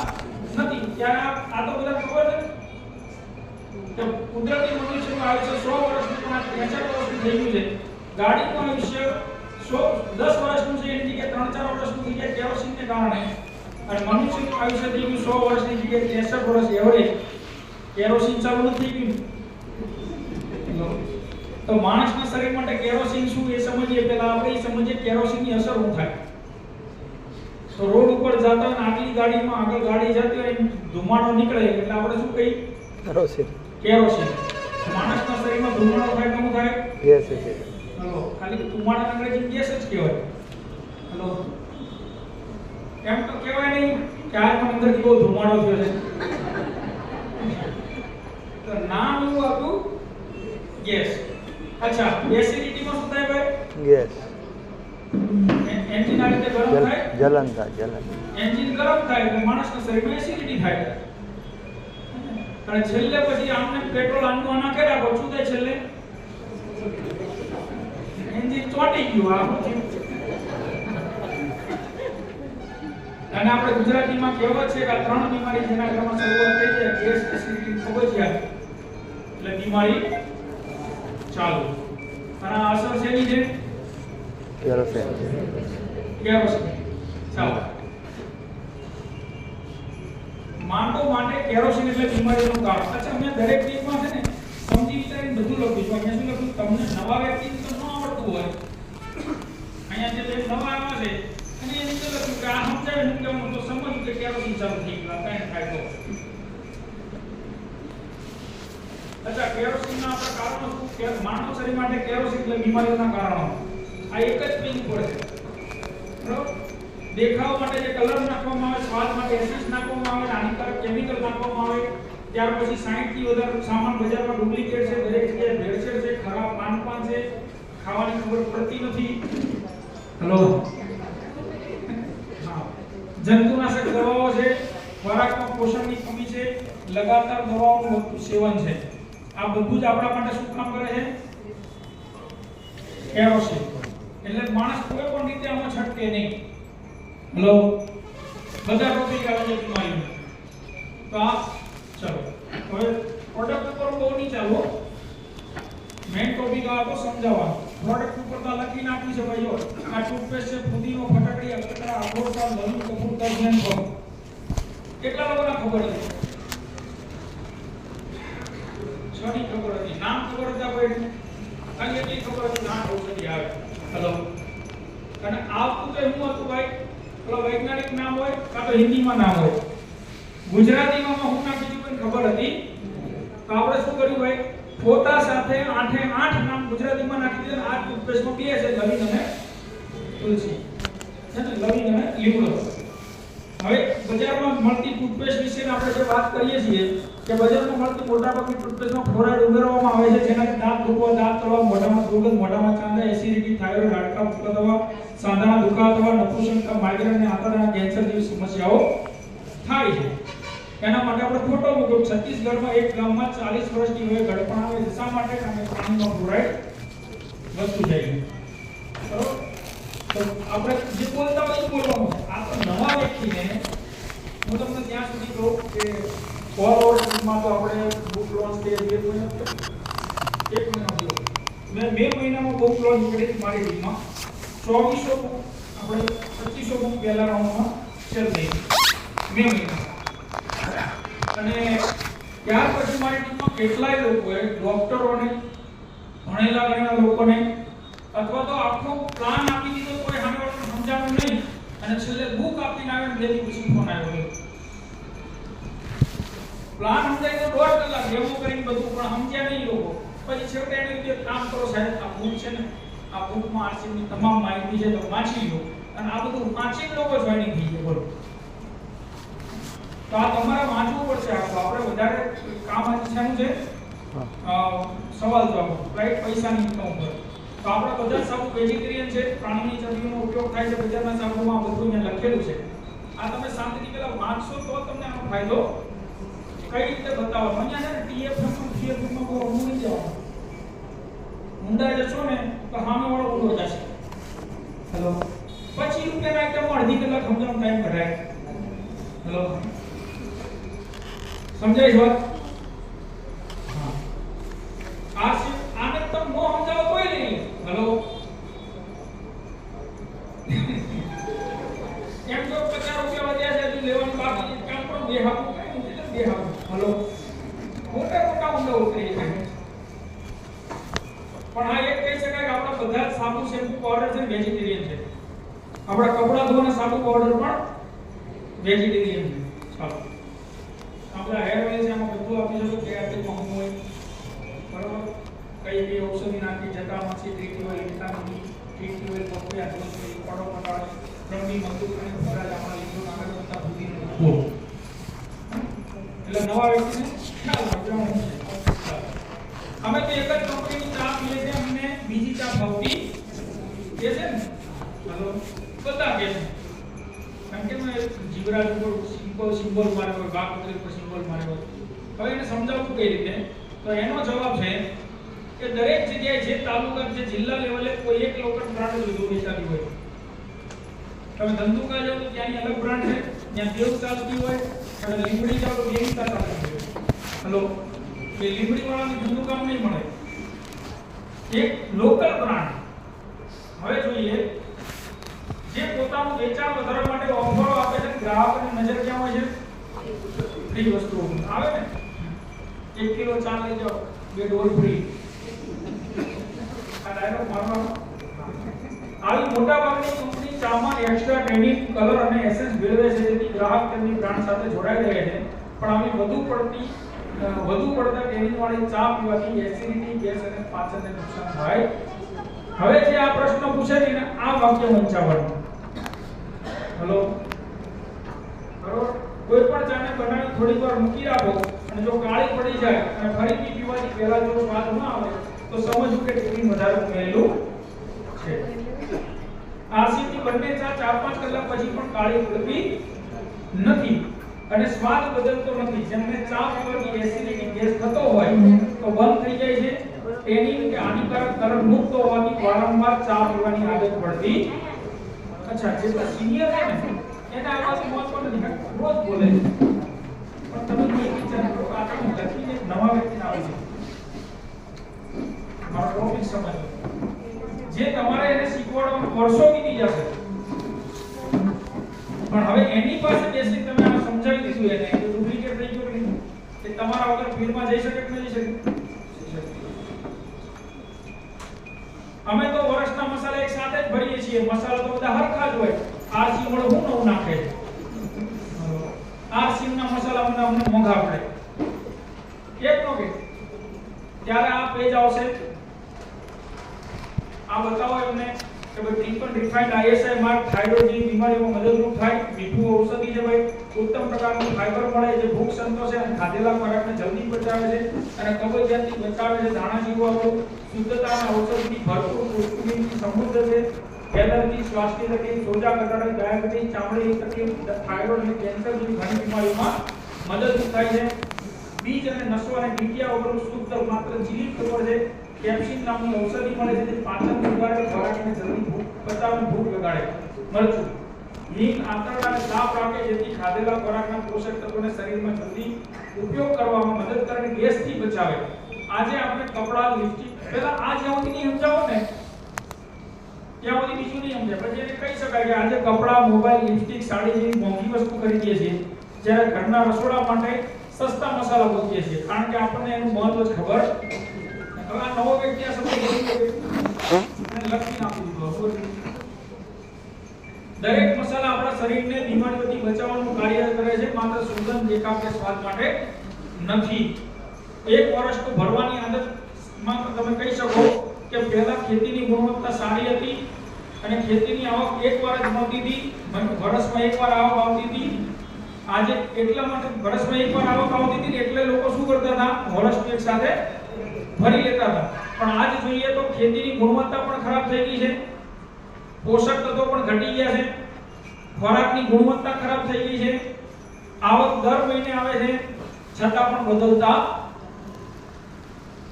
નથી. ત્યારે આ તો બધા ખબર છે કે કુદરતી મનુષ્યનું આયુષ્ય 100 વર્ષનું પણ 63 વર્ષનું થઈ ગયું છે. ગાડીનું આયુષ્ય 10 વર્ષનું છે, એની જગ્યાએ 3-4 વર્ષનું થઈ ગયા કેરોસીનને કારણે. અને મનુષ્યનું આયુષ્ય થઈ ગયું 100 વર્ષની જગ્યાએ 63 વર્ષ એવરેજ. કેરોસીન ચાલુ નથી થઈ ગયું. તો માણસના શરીર માટે કેરોસીન શું એ સમજીએ. પહેલા આપણે એ સમજીએ કેરોસીનની અસર શું થાય. તો રોડ ઉપર જતા હોય ને આગલી ગાડીમાં આગળ ગાડી જતી હોય ધુમાડો નીકળે એટલે આપણે શું કહીએ? કેરોસીન. કેરોસીન. માણસના શરીરમાં ધુમાડો થાય કેમ થાય? ગેસ છે. હલો. ખાલી ધુમાડા અંગ્રેજીમાં ગેસ જ કહેવાય. હલો. એમ તો કહેવાય નહીં કે આ પણ અંદરથી બહુ ધુમાડો થયો છે. તો નામ એવું હતું ગેસ. અચ્છા, એસિડિટીમાં શું થાય ભાઈ? ગેસ. એન્જિન આ રીતે ગરમ થાય, જલન થાય. એન્જિન ગરમ થાય એટલે માણસના શરીરમાં એસિડિટી થાય. અને છેલ્લે પછી આમને પેટ્રોલ આનું નાખે રાખો, શું થાય છેલ્લે? એન્જિન ચોંટી ગયું. આ અને આપણે ગુજરાતીમાં કહેવત છે કે આ 3 બીમારી જેના ઘરમાં શરૂઆત થઈ જાય, ગેસ, એસિડિટી, કબજિયાત, એટલે બીમારી ચાલુ. અને આ અસર શેની છે? કેરોસીન. ચાલો. માંડો માટે કેરોસીન એટલે બીમારીનું કારણ. અચ્છા, મેં દરેક પેજમાં છે ને સમજી વિચારીને બધું લખ્યું છે. અહીંયા શું લખ્યું? તમને નવા વ્યક્તિને તો ન આવડતું હોય, અહીંયા જે નવા આવ્યા છે અને એની અંદર લખ્યું કે આ સમજાવે ને કેવું તો સમજ કે કેરોસીન ચાલુ થઈ ગયું, કાંઈ થાય તો. અચ્છા, કેરોસીનના આપણા કારણો શું? માનવ શરીર માટે કેરોસીન એટલે બીમારીઓના કારણો. આ એક જ પેજ ઉપર છે. બરાબર? દેખાવ માટે જે કલર નાખવામાં આવે, સ્વાદ માટે એસિડ નાખવામાં આવે, હાનિકારક કેમિકલ નાખવામાં આવે, ત્યાર પછી 60 થી વધારે સામાન બજારમાં ડુપ્લિકેટ છે, દરેક જગ્યાએ ભેળસેળ છે, ખરાબ પાન છે, ખાવાની ખબર પડતી નથી. હેલો. હા, જંતુનાશક દવાઓ છે, ખોરાકમાં પોષણની કમી છે, લગાતાર દવાઓનું વધતું સેવન છે. આ બધું જ આપણા માટે શું કામ કરે છે? કેરોસીન. એટલે માણસ કોઈ પણ રીતે આમાં છટકે નહીં. હેલો, બધા ટોપિક આવે છે બીમારીનો. તો આ ચલો હવે પ્રોડક્ટ ઉપર બહુ નહીં ચાલો, મેઇન ટોપિક આ તો સમજાવવાનો. પ્રોડક્ટ ઉપર તો લખીને આપ્યું છે ભાઈઓ, આ ટૂથપેસ્ટ છે ફુદીનો, ફટકડી, અખતરા, અખરોટકા, લવિંગ, કપૂર, દર્જન ફળ. કેટલા લોકોને ખબર હતી? છની ખબર હતી. નામ ખબર હતા કોઈ? ખાલી એટલી ખબર હતી નામ ઔષધિ આવે. હેલો, અને આવતું તો શું હતું ભાઈ? પેલો વૈજ્ઞાનિક નામ હોય કાં તો હિન્દીમાં નામ હોય. ગુજરાતીમાં હું નામ બીજું કોઈ ખબર હતી? તો આપણે શું કર્યું ભાઈ? ફોટા સાથે 8 એ 8 નામ ગુજરાતીમાં નાખી દીધા. આ ટૂથપેસ્ટમાં બે છે, લવિંગ અને તુલસી. છે ને, લવિંગ અને લીમડો. હવે બજારમાં મળતી ટૂથપેસ્ટ વિશે આપણે જે વાત કરીએ છીએ કે બજારમાં મળતી મોટાભાગની ટૂથપેસ્ટમાં ફ્લોરાઇડ ઉમેરવામાં આવે છે, જેનાથી દાંત દુખવા, દાંત તળવા, મોઢામાં દુર્ગંધ, મોઢામાં ચાંદા, એસિડિટી, થાઇરોઇડ, હાડકાં ફૂટવા થવા, સાંધાના દુખાવા થવા, નપુંસકતા, માઇગ્રેન અને આંતરડાના કેન્સર જેવી સમસ્યાઓ થાય છે. એના માટે આપણે ફોટો મૂક્યો. છત્તીસગઢમાં એક ગામમાં 40 વર્ષની વયે ગળપણ આવે છે. શા માટે? કારણ કે પાણીમાં ફ્લોરાઇડ વધતું જાય છે. બરોબર? તો આપણે જે બોલતા હોય એ બોલવાનું છે. આ તો નવા વ્યક્તિને હું તમને ત્યાં સુધી કહું કે ફોરવર્ડમાં તો આપણે બુક લોન્ચ થઈ 2 મહિના 1 મહિના થયો. મેં 2 મહિનામાં બુક લોન્ચ કરી મારી ટીમમાં 2400 બુક, આપણે 2500 બુક પહેલા રાઉન્ડમાં સેલ થઈ 2 મહિના. અને ત્યાર પછી મારી ટીમમાં કેટલાય લોકોએ, ડોક્ટરોને, ભણેલા ગણેલા લોકોને, અથવા તો આખો પ્લાન આપી દીધો, કોઈ સામેવાળાને સમજાણું નહીં, અને છેલ્લે બુક આપીને આવે ને લેવી પછી ફોન આવ્યો. પ્લાન સમજાય તો 1.5 કલાક ડેમો કરીને બધું, પણ સમજ્યા નહીં લોકો. પછી છેવટે એને કીધું કામ કરો સાહેબ, આ બુક છે ને, આ બુકમાં આરસીની તમામ માહિતી છે તો વાંચી લો. અને આ બધું વાંચીને લોકો જોઈનિંગ થઈ જાય. બોલો, તો આ તમારે વાંચવું પડશે. આપણે વધારે કામ શેનું છે? સવાલ જવાબ, રાઈટ? પૈસાની ઇન્કમ ઉપર. તો આપણે બધા સાબુ વેજીટેરિયન છે, પ્રાણીની ચરબીનો ઉપયોગ થાય છે બજારના સાબુમાં, બધું અહીંયા લખેલું છે. આ તમે શાંતિથી પહેલા વાંચશો તો તમને આનો ફાયદો કઈ રીતે બતાવો. અહીંયા છે ને ટીએફએમ માં ટીએફએમ માં બહુ ઊંડું નહીં જવાનું. ઊંડા જશો ને તો સામેવાળો ઊંડો જશે. હેલો, પછી રૂપિયાના આઈટમમાં અડધી કલાક સમજાવવાનો ટાઈમ કઢાય. હેલો, સમજાય છે વાત? હા, આને તમે નો સમજાવો કોઈ નહીં. હેલો, એમ તો 50 રૂપિયા વધ્યા છે, હજુ લેવાનું બાકી છે. કામ પણ બે હાથું કઈ નથી, બે હાથું. હેલો, મોટા મોટા ઊંડા ઉતરી જાય. પણ આ એક કહી શકાય કે આપણા બધા જ સાબુ, શેમ્પુ, પાવડર છે વેજીટેરિયન છે. આપણા કપડા ધોવાના સાબુ, પાવડર પણ વેજીટેરિયન છે. ચાલો, આપણા હેર ઓઇલ છે, આમાં બધું આપી શકો કે આટલું મહત્વ હોય. બરોબર? કઈ કઈ ઔષધિ નાખી, જટા માછી, tea tree oil, vitamin D, tea tree oil, પપૈયા, તુલસી, પડો મટાડે, રમણી, મધુ, અને ખોરાક, આપણા લીંબુ, નાગર કરતા બુદ્ધિનો ફૂલ. એટલે નવા વ્યક્તિને ખ્યાલ રાખવાનું છે. અમે તો એક જ કંપનીની ચા પીએ છીએ, અમને બીજી ચા ભાવતી કે છે ને? હાલો, બધા કે છે. કારણ કે મેં જીવરાજ ઉપર સિમ્બોલ માર્યો હોય, બાગપત્રી ઉપર સિમ્બોલ માર્યો હોય. હવે એને સમજાવવું કઈ રીતે? તો એનો જવાબ છે કે દરેક જગ્યાએ જે તાલુકા, જે જિલ્લા લેવલે કોઈ એક લોકલ બ્રાન્ડ લીધું વેચાતી હોય. તમે ધંધુકા જાઓ તો ત્યાંની અલગ બ્રાન્ડ છે, ત્યાં દેવ ચાલતી હોય, અને લીંબડી જાઓ તો દેવિકા ચાલતી હોય. હેલો, એ લીંબડી વાળાની ધંધુકામ નહીં મળે. એક લોકલ બ્રાન્ડ. હવે જોઈએ, જે પોતાનું વેચાણ વધારવા માટે ઓફરો આપે છે, ગ્રાહકની નજર ક્યાં હોય છે? ફ્રી વસ્તુઓ આવે ને, 1 કિલો ચા લઈ જાઓ, 2 ડોલ ફ્રી. આ ડાયલોગ મારવાનો. આવી મોટાભાગની કંપની ચામાં એક્સ્ટ્રા ટેનિન, કલર અને એસેન્સ ભેળવે છે, જેથી ગ્રાહક તેમની બ્રાન્ડ સાથે જોડાઈ રહે છે. પણ આવી વધુ પડતા ટેનિન વાળી ચા પીવાથી એસિડિટી, ગેસ અને પાચનને નુકસાન થાય. હવે જે આ પ્રશ્ન પૂછે છે ને, આ વાક્ય વંચાવવાનું. હેલો, બરોબર? કોઈ પણ ચાને બનાવી થોડીક વાર મૂકી રાખો, અને જો કાળી પડી જાય અને ફરીથી પીવાથી પહેલા જો સ્વાદ ન આવે તો સમજવું કે ટેનિન વધારે ઉમેરેલું છે. આરસીની બંને ચા 4-5 કલાક પછી પણ કાળી પડતી નથી અને સ્વાદ બદલતો નથી. જેમને ચા પીવાથી એસિડિટી ગેસ થતો હોય તો બંધ થઈ જાય છે. ટેનિન કે હાનિકારક તરલ મુક્ત હોવાથી વારંવાર ચા પીવાની આદત પડતી. અચ્છા, જે સિનિયર છે ને એના આ વાત મહત્વ નથી, રોજ બોલે છે. પણ તમે કોઈ વિચાર કરો આ તમે લખીને નવા વ્યક્તિને આવે છે મારો ટોપિક સમજો. જે તમારે એને શીખવાડવામાં વર્ષો વીતી જશે, પણ હવે એની પાસે બેસી તમે આ સમજાવી દીધું એને કે ડુપ્લિકેટ થઈ ગયું કે નહીં, કે તમારા વગર ફિલ્ડમાં જઈ શકે કે નહીં જઈ શકે. અમે તો વર્ષના મસાલા એક સાથે જ ભરીએ છીએ. મસાલા તો બધા હરખા જ હોય. આરસી વડે હું નવું નાખે છે. આરસી ના મસાલા અમને મોંઘા પડે એક નો કે ત્યારે આ પેજ આવશે. આ બતાવો એમને કે ભાઈ triple refined ISI mark thyroid જેવી બીમારીઓમાં મદદરૂપ થાય. મીઠું ઔષધિ છે ભાઈ, ઉત્તમ પ્રકારનું ફાઇબર મળે જે ભૂખ સંતોષે અને ખાધેલા ખોરાકને જલ્દી પચાવે છે અને કબજિયાતથી બચાવે છે. ધાણા જીરું આપણું શુદ્ધતા અને ઔષધિથી ભરપૂર પુષ્ટિની સમૃદ્ધ છે. એલર્જી, શ્વાસની તકલીફ, સોજા ઘટાડે, ડાયાબિટીસ, ચામડીની તકલીફ, થાઇરોઇડ અને કેન્સર જેવી ઘણી બીમારીઓમાં મદદરૂપ થાય છે. બીજ અને નસો અને ડીટીયા વગરનું શુદ્ધ માત્ર જીવિત ખબર છે. કેપ્સિન નામની ઔષધિ મળે છે જે પાચન સુધારે, ખોરાકને જલ્દી ભૂખ પચાવને ભૂખ લગાડે. મરચું, હિંગ આંતરડાને સાફ રાખે જેથી ખાધેલા ખોરાકના પોષક તત્વોને શરીરમાં જલ્દી ઉપયોગ કરવામાં મદદ કરે અને ગેસથી બચાવે. આજે આપણે કપડા, લિપસ્ટિક, પહેલા આ જ્યાં સુધી નહીં સમજાવો ને ત્યાં સુધી બીજું નહીં સમજાય. પછી એને કહી શકાય કે આજે કપડા, મોબાઈલ, લિપસ્ટિક, સાડી જેવી મોંઘી વસ્તુ ખરીદીએ છીએ જ્યારે ઘરના રસોડા માટે સસ્તા મસાલા મૂકીએ છીએ કારણ કે આપણને એનું મહત્વ જ ખબર. હવે આ નવો વ્યક્તિ આ શબ્દ લખી નાખી દીધો. દરેક મસાલા આપણા શરીરને બીમારીઓથી બચાવવાનું કાર્ય કરે છે, માત્ર સુગંધ, દેખાવ કે સ્વાદ માટે નથી. એક વર્ષ તો ભરવાની આદતમાં તમે કહી શકો કે પહેલા ખેતીની ગુણવત્તા સારી હતી અને ખેતીની આવક એકવાર જ મળતી હતી. વર્ષમાં એકવાર આવક આવતી હતી. આજે એટલા માટે વર્ષમાં એકવાર આવક આવતી હતી એટલે લોકો શું કરતા હતા, વર્ષ એક સાથે ભરી લેતા હતા. પણ આજ જોઈએ તો ખેતીની ગુણવત્તા પણ ખરાબ થઈ ગઈ છે, પોષક તત્વો પણ ઘટી ગયા છે, ખોરાકની ગુણવત્તા ખરાબ થઈ ગઈ છે, આવક દર મહિને આવે છે છતાં પણ બદલતા.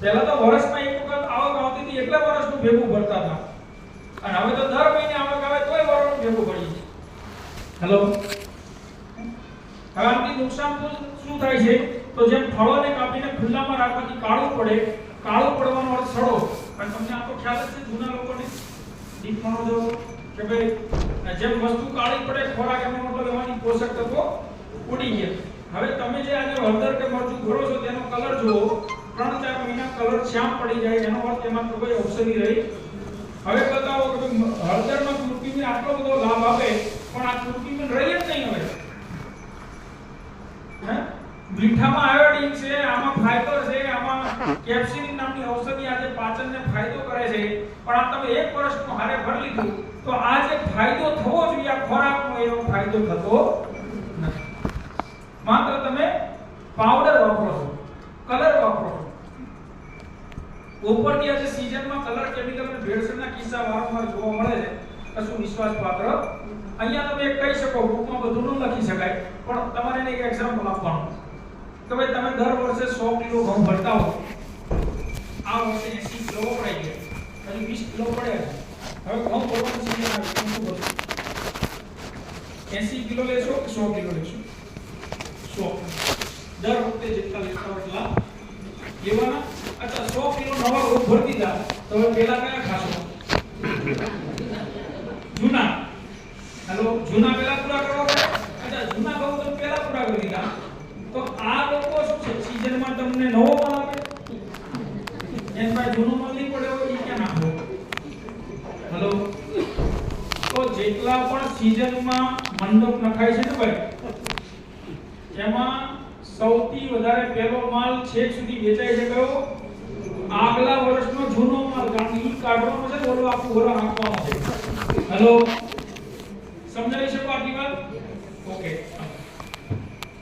પહેલા તો વર્ષમાં એક વખત આવક આવતી હતી એટલે વર્ષનું ભેગું ભરતા હતા અને હવે તો દર મહિને આવક આવે તોય વર્ષનું ભેગું ભરીએ છીએ. હેલો, હવે આથી નુકસાન શું થાય છે તો જેમ ફળોને કાપીને ખુલ્લામાં રાખવાથી કાળું પડે, કાળું પડવાનો અર્થ સડો. અને તમને આ તો ખ્યાલ જ છે જૂના લોકોને દીપમાનો જો કે ભાઈ જેમ વસ્તુ કાળી પડે ખોરાક એનો મતલબ એમાંથી પોષક તત્વો ઉડી ગયા. હવે તમે જે આજે હળદર કે મરચું ભરો છો તેનો કલર જુઓ, 3-4 મહિના કલર શ્યામ પડી જાય એનો અર્થ એમાં તો કોઈ ઔષધિ રહી. હવે બતાવો કે હળદરમાં કુર્કુમિન આટલો બધો લાભ આપે પણ આ કુર્કુમિન રહી જ નહીં. હવે મીઠામાં આયોડીન છે, આમાં ફાઇબર છે, આમાં કેપ્સિન નામની ઔષધિ આજે પાચનને ફાયદો કરે છે. પણ આ તમે એક વર્ષનું હારે ભરી લીધું તો આ જે ફાયદો થવો જોઈએ આ ખોરાકનો એવો ફાયદો થતો નથી. માત્ર તમે પાવડર વાપરો છો, કલર વાપરો છો. ઉપરથી આજે સીઝનમાં કલર, કેમિકલ અને ભેળસેળના કિસ્સા વારંવાર જોવા મળે છે. કશું વિશ્વાસપાત્ર અહીંયા તમે કહી શકો, બુકમાં બધું ન લખી શકાય પણ તમારે એને એક એક્ઝામ્પલ આપવાનું કે ભાઈ તમે દર વર્ષે 100 કિલો ઘઉં ભરતા હો, આ વર્ષે 80 કિલો વપરાઈ ગયા, હજી 20 કિલો પડ્યા. હવે ઘઉં ભરવાનું સીઝન આવે તો શું કરશો? 80 કિલો લેશો કે 100 કિલો લેશો? 100. દર વખતે જેટલા લેતા હોય એટલા લેવાના. અચ્છા, 100 કિલો નવા ઘઉં ભરી દીધા તો હવે પેલા કયા ખાશો? જૂના. હેલો, જૂના પેલા પૂરા કરવા પડે. અચ્છા, જૂના ઘઉં તમે પેલા પૂરા કરી દીધા તો આ લોકો શું છે સીઝનમાં તમને નવો માલ આપે, એન પાસે જૂનો માલ નહીં પડ્યો હોય એ ક્યાં નાખો? હેલો, તો જેટલા પણ સીઝનમાં મંડપ નખાય છે ને ભાઈ, એમાં સૌથી વધારે પહેલો માલ છેક સુધી વેચાય છે કયો? આગલા વર્ષનો જૂનો માલ. કારણ કે ઈ કાઢવાનો છે, ઓલો આખું વરસ નાખવાનો છે. હેલો, સમજાવી શકો આટલી વાત? ઓકે.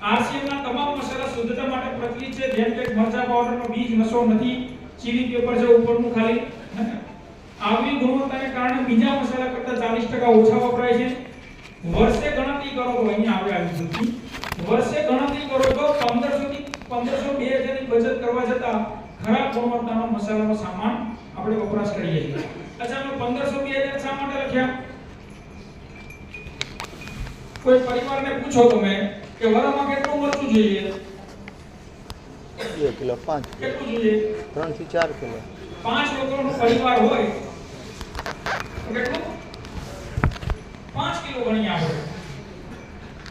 આરસીએમ ના તમામ મસાલા શુદ્ધતા માટે પ્રચલિત છે. જેમ કે મરચા પાવડરનો બીજ નસો નથી, ચીલી પેપર છે ઉપરનું ખાલી. આગવી ગુણવત્તાને કારણે બીજા મસાલા કરતા 40% ઓછા વપરાય છે. વર્ષે ગણતરી કરો તો અહીંયા આવે સુધી વર્ષે ગણતરી કરો તો 1500 થી 2000 ની બચત કરવા જતા ખરાબ ગુણવત્તાનો મસાલાનો સામાન આપણે વપરાશ કરીએ છીએ. અચ્છા, અમે 1500 2000 શા માટે લખ્યા? કોઈ પરિવારને પૂછો તમે કે વરામાં કેટલું મરચું જોઈએ? 2 કિલો 5 કેટલું જોઈએ? 3 થી 4 કિલો. 5 લોકોનો પરિવાર હોય તો કેટલું? 5 કિલો ગણી આવે.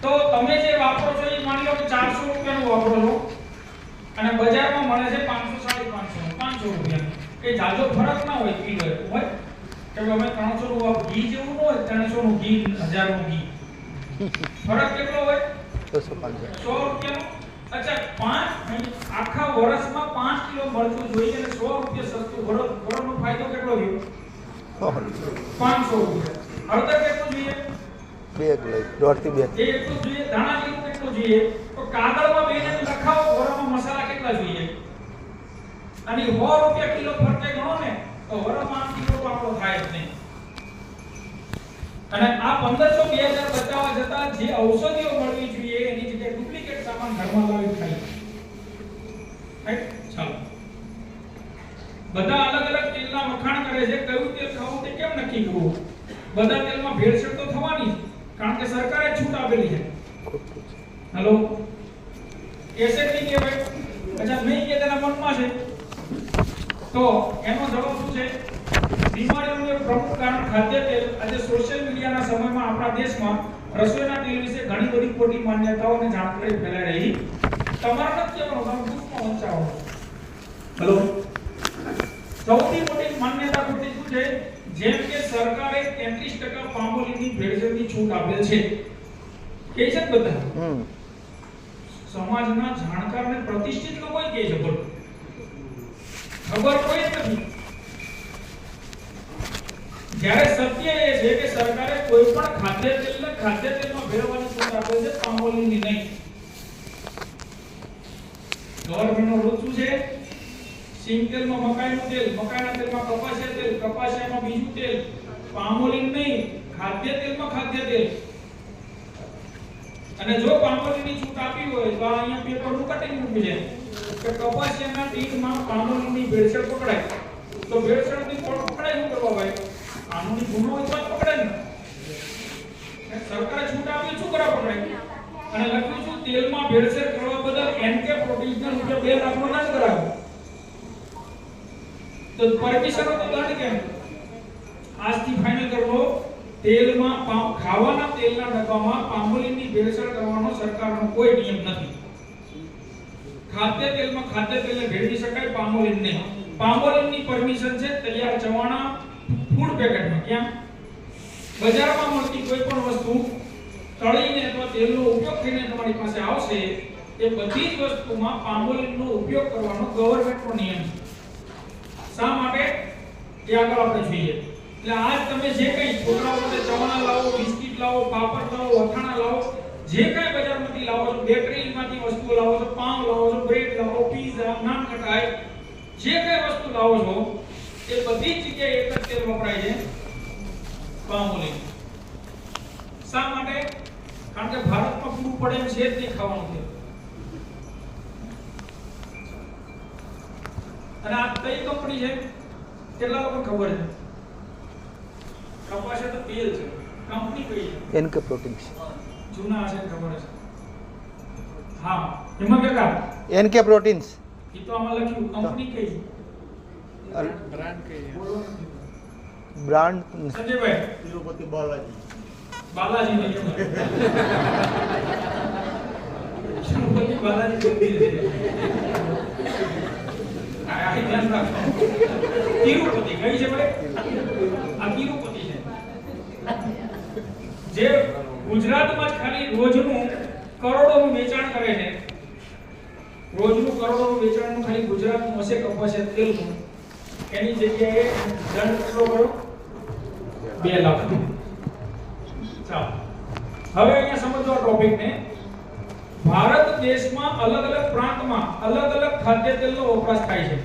તો તમે જે વાપરો છો એ માની લો કે 400 રૂપિયાનું વાપરો છો અને બજારમાં મળે છે 500 550 500 રૂપિયા. કે જાજો ફરક ના હોય કિલો હોય કે અમે 300 નું ઘી જેવું ન હોય 300 નું ઘી 1000 નું ઘી. ફરક કેટલો હોય? 250 100 રૂપિયાનો. અચ્છા, આખા વર્ષમાં 5 કિલો મરચું જોઈએ અને 100 રૂપિયા સસ્તું વરસનો ફાયદો કેટલો થયો? 500 રૂપિયા. હળદર કેટલું જોઈએ? 2 કિલો 1.5 થી 2. એ એટલું જોઈએ. ધાણા જીરું કેટલું જોઈએ? તો કાગળમાં બેને લખાવો વરમાં મસાલા કેટલા જોઈએ અને 100 રૂપિયા કિલો ફરકે ગણો ને તો વરમાં 8 કિલો તો આપણો થાય જ નહીં. અને આ 1500 2000 બચાવવા જતા જે ઔષધિઓ મળવી જોઈએ એની જગ્યાએ ડુપ્લિકેટ સામાન ઘરમાં લાવી ખાઈ. રાઈટ? ચાલો, બધા અલગ અલગ તેલના વખાણ કરે છે. કયું તેલ ખાવું તે કેમ નક્કી કરવું? બધા તેલમાં ભેળસેળ તો થવાની જ, કારણ કે સરકારે છૂટ આપેલી છે. હેલો, એસેટ ની કહેવાય. અચ્છા, નહીં કે તેના મનમાં છે તો એનો જવાબ શું છે? બીમારીઓનું એક પ્રમુખ કારણ ખાદ્ય તેલ. આજે સોશિયલ મીડિયાના સમયમાં આપણા દેશમાં રસોઈના તેલ વિશે ઘણી બધી ખોટી માન્યતાઓ અને જાણકારી ફેલાઈ રહી. તમારે નથી કહેવાનું, તમે ગ્રુપમાં વંચાવો. હેલો, સૌથી મોટી માન્યતા ખોટી શું છે? જેમ કે સરકારે 33% પામોલીનની ભેળસેળની છૂટ આપેલ છે. કે છે બધા સમાજના જાણકાર અને પ્રતિષ્ઠિત લોકો કહે છે, બોલો ખબર કોઈ નથી. જ્યારે સત્ય એ છે કે સરકારે કોઈ પણ ખાદ્ય તેલને ખાદ્ય તેલમાં ભેળવવાની છૂટ આપેલ છે, પામોલીનની નહીં. ગવર્નમેન્ટનો રૂલ શું છે? સિંગ તેલમાં મકાઈનું તેલ, મકાઈના તેલમાં કપાસિયા તેલ, કપાસિયામાં બીજું તેલ, પામોલીન નહીં. ખાદ્ય તેલમાં ખાદ્ય તેલ. અને જો પામોલીનની છૂટ આપી હોય તો અહીંયા પેપરનું કટિંગ મૂકી છે કે કપાસિયાના તેલમાં પામોલીનની ભેળસેળ પકડાય તો ભેળસેળની પકડાય શું કરવા ભાઈ? કાનૂની ગુનો હોય તો પકડાય ને. સરકારે છૂટ આપી શું કરવા પકડાય? અને લખ્યું છે તેલમાં ભેળસેળ કરવા બદલ એનકે પ્રોટીનના રૂપિયા 2 લાખનો દંડ કરાવ્યો. તો પરમિશનનો તો દંડ કેમ? આજથી ફાઇનલ કરો. તેલમાં ખાવાના તેલના ડબ્બામાં પામોલીનની ભેળસેળ કરવાનો સરકારનો કોઈ નિયમ નથી. ખાદ્ય તેલમાં ખાદ્ય તેલને ભેળવી શકાય, પામોલીન નહીં. પામોલીનની પરમિશન છે તૈયાર ચવાણા ફૂડ પેકેટમાં. ક્યાં? બજારમાં મળતી કોઈ પણ વસ્તુ તળીને અથવા તેલનો ઉપયોગ થઈને તમારી પાસે આવશે એ બધી જ વસ્તુમાં પામોલીનનો ઉપયોગ કરવાનો ગવર્નમેન્ટનો નિયમ છે. શા માટે? એ આગળ આપણે જોઈએ. એટલે આજ તમે જે કંઈ છોકરાઓ માટે ચવાણા લાવો, બિસ્કિટ લાવો, પાપડ લાવો, અથાણા લાવો, જે કંઈ બજારમાંથી લાવો છો, બેકરીમાંથી વસ્તુઓ લાવો છો, પાવ લાવો છો, બ્રેડ લાવો, પીઝા, નાન ખટાઈ, જે કંઈ વસ્તુ લાવો છો એ બધી જ જગ્યાએ એક જ તેલ વપરાય છે, પામોલીન. શા માટે? કારણ કે ભારતમાં પૂરું પડે એમ છે જ નહીં ખાવાનું તેલ. અને આ કઈ કંપની છે? કેટલા લોકોને ખબર છે? કપાસિયા તો તેલ છે. કંપની કઈ છે? NK proteins. જૂના હશે ને ખબર હશે. હા, એમાં કેટલા? NK proteins. એ તો આમાં લખ્યું. કંપની કઈ છે? બ્રાન્ડ કઈ છે? બ્રાન્ડ સંજયભાઈ તિરુપતિ બાલાજી. બાલાજી ને કેમ? તિરુપતિ બાલાજી કંપની છે. આ ધ્યાન રાખો. તિરુપતિ કઈ છે ભાઈ? આ તિરુપતિ છે. જે ગુજરાતમાં જ ખાલી રોજનું કરોડોનું વેચાણ કરે છે. રોજનું કરોડોનું વેચાણનું ખાલી ગુજરાતનું હશે કપાસિયા તેલનું. એની જગ્યાએ દંડ કેટલો કર્યો? 2 લાખ. ચાલો, હવે અહીંયા સમજો આ ટોપિકને. ભારત દેશમાં અલગ અલગ પ્રાંતમાં અલગ અલગ ખાદ્ય તેલનો વપરાશ થાય છે.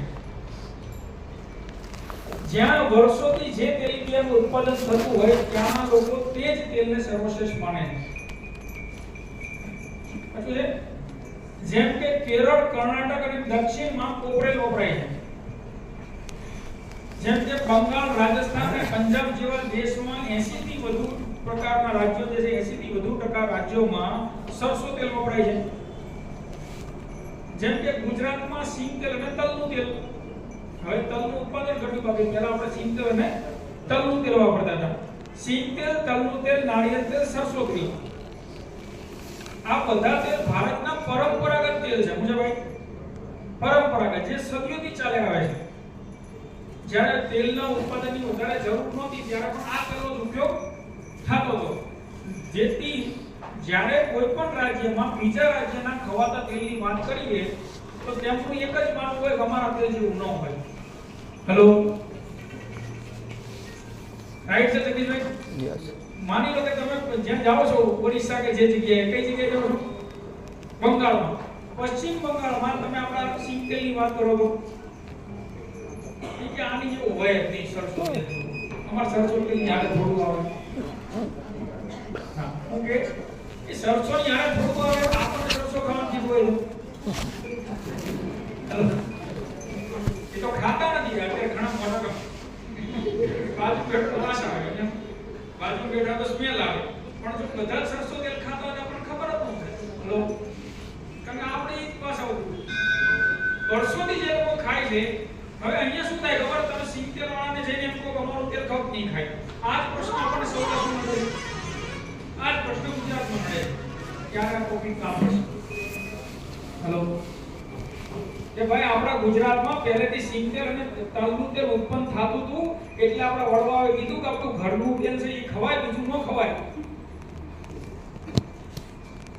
જ્યાં વર્ષોથી જે તેલીબિયાનું ઉત્પાદન થતું હોય ત્યાંના લોકો તે જ તેલને સર્વશ્રેષ્ઠ માને છે. સાચું છે? જેમ કે કેરળ, કર્ણાટક અને દક્ષિણમાં કોપરેલ વપરાય છે. જેમ કે બંગાળ, રાજસ્થાન અને પંજાબ જેવા દેશમાં 80 થી વધુ પ્રકારના રાજ્યો જે છે 80 થી વધુ ટકા રાજ્યોમાં સરસો તેલ વપરાય છે. જેમ કે ગુજરાતમાં સિંગ તેલ અને તલનું તેલ. હવે તલનું ઉત્પાદન ઘટ્યું, બાકી પહેલા આપણે સિંગ તેલ અને તલનું તેલ વાપરતા હતા. સિંગ તેલ, તલનું તેલ, નાળિયેર તેલ, સરસો તેલ, આ બધા તેલ ભારતના પરંપરાગત તેલ છે. મુજબ પરંપરાગત જે સદીઓથી ચાલે આવે છે. જ્યારે તેલના ઉત્પાદનની વધારે જરૂર નહોતી ત્યારે પણ આ તેલનો ઉપયોગ થતો હતો. જેથી જ્યારે કોઈ પણ રાજ્યમાં બીજા રાજ્યના ખવાતા તેલની વાત કરીએ તો તેમનું એક જ માનવું હોય કે અમારા તેલ જેવું ન હોય. હેલો, રાઈટ છે જગદીશભાઈ? યસ. માની લો કે તમે જ્યાં જાઓ છો ઓરિસ્સા કે જે જગ્યાએ, કઈ જગ્યાએ જાઓ છો? બંગાળમાં. પશ્ચિમ બંગાળમાં તમે આપણા સિંગ તેલની વાત કરો તો કે આની જેવું હોય જ નહીં. સરસો તેલ, અમારા સરસો તેલની હારે થોડું આવે. હા, ઓકે. એ સરસોની હારે થોડું આવે, આપણને સરસો ખાવાથી હોય એ તો ખાતા નથી. અત્યારે ઘણા મોટા બાજુ બેઠો વાસ આવે ને, બાજુ બેઠા તો સ્મેલ આવે. પણ જો બધા સરસો તેલ ખાતા હોય તો આપણને ખબર જ ન થાય. લો, કારણ કે આપણે એ પાસ આવતું વર્ષોથી જે લોકો ખાય છે. હવે અહીંયા શું થાય ખબર? તમે સિંગ તેલ વાળાને જઈને એમ કહો કે અમારું તેલ કપ નહીં ખાય. આ જ પ્રશ્ન આપણને સૌરાષ્ટ્રમાં મળે. આ જ પ્રશ્ન ગુજરાતમાં મળે. ક્યારે આ ટોપિક કામ કરશે? હેલો, કે ભાઈ આપણા ગુજરાતમાં પહેલેથી સિંગ તેલ અને તલનું તેલ ઉત્પન્ન થતું હતું, એટલે આપણા વડવાઓએ કીધું કે આપણું ઘરનું તેલ છે એ ખવાય, બીજું ન ખવાય.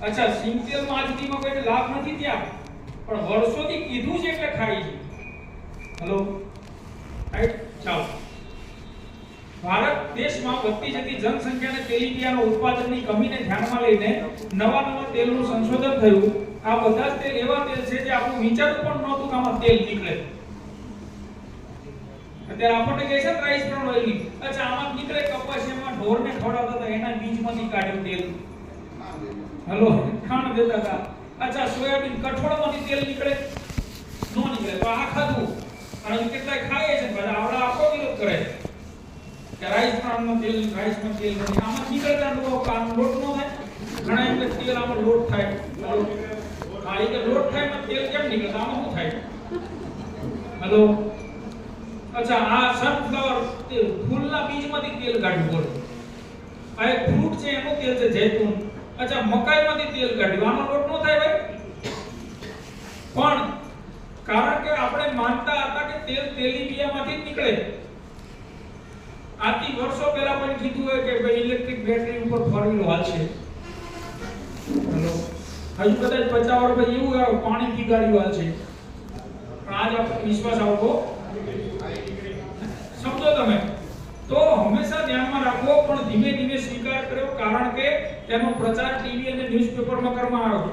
અચ્છા, સિંગ તેલમાં આજ સુધીમાં કોઈને લાભ નથી થયા, પણ વર્ષોથી કીધું છે એટલે ખાય છે. Hello, right? ચાલો. ભારત દેશમાં વધતી જતી જનસંખ્યાને તેલીબિયાના ઉત્પાદનની કમીને ધ્યાનમાં લઈને નવા તેલનું સંશોધન થયું. આ બધા જ તેલ એવા તેલ છે જે આપણું વિચારવું પણ નહોતું કે આમાં તેલ નીકળે. અત્યારે આપણને કહે છે રાઈસ બ્રાઉન ઓઇલ. અચ્છા, આમાં નીકળે કપાસિયામાં ઢોરને ખવડાવતા હતા, એના બીજમાંથી કાઢ્યું તેલ. હેલો, ખાણ દેતા હતા. અચ્છા, સોયાબીન કઠોળમાંથી તેલ નીકળે? નો નીકળે. તો આ ખાધું અને કેટલાય ખાય છે, બધા આવડા આખો વિરોધ કરે કે રાઈસ બ્રાઉનનું તેલ, રાઈસમાં તેલ નથી. આમાં નીકળતા લોકો કામ લોટ નો થાય. ઘણા એમ કે તેલ આમાં લોટ થાય. હા, એ કે લોટ થાય માં તેલ કેમ નીકળે? આમાં શું થાય? હેલો, અચ્છા, આ સનફ્લાવર તેલ, ફૂલના બીજમાંથી તેલ કાઢ્યું. બોલો, આ એક ફ્રૂટ છે એનું તેલ છે, જૈતુન. અચ્છા, મકાઈમાંથી તેલ કાઢ્યું. આનો લોટ નો થાય ભાઈ? પણ કારણ કે આપણે માનતા હતા કે તેલ તેલીબિયામાંથી જ નીકળે. આથી વર્ષો પહેલા પણ કીધું હોય કે ભાઈ ઇલેક્ટ્રિક બેટરી ઉપર ફોર વ્હીલ હાલશે. હેલો, હજુ કદાચ 50 વર્ષ પછી એવું આવે પાણીથી ગાડીઓ હાલશે. પણ આજ આપણને વિશ્વાસ આવતો સમજો તમે. તો હંમેશા ધ્યાનમાં રાખવો, પણ ધીમે ધીમે સ્વીકાર કર્યો, કારણ કે તેનો પ્રચાર ટીવી અને ન્યૂઝપેપરમાં કરવામાં આવ્યો.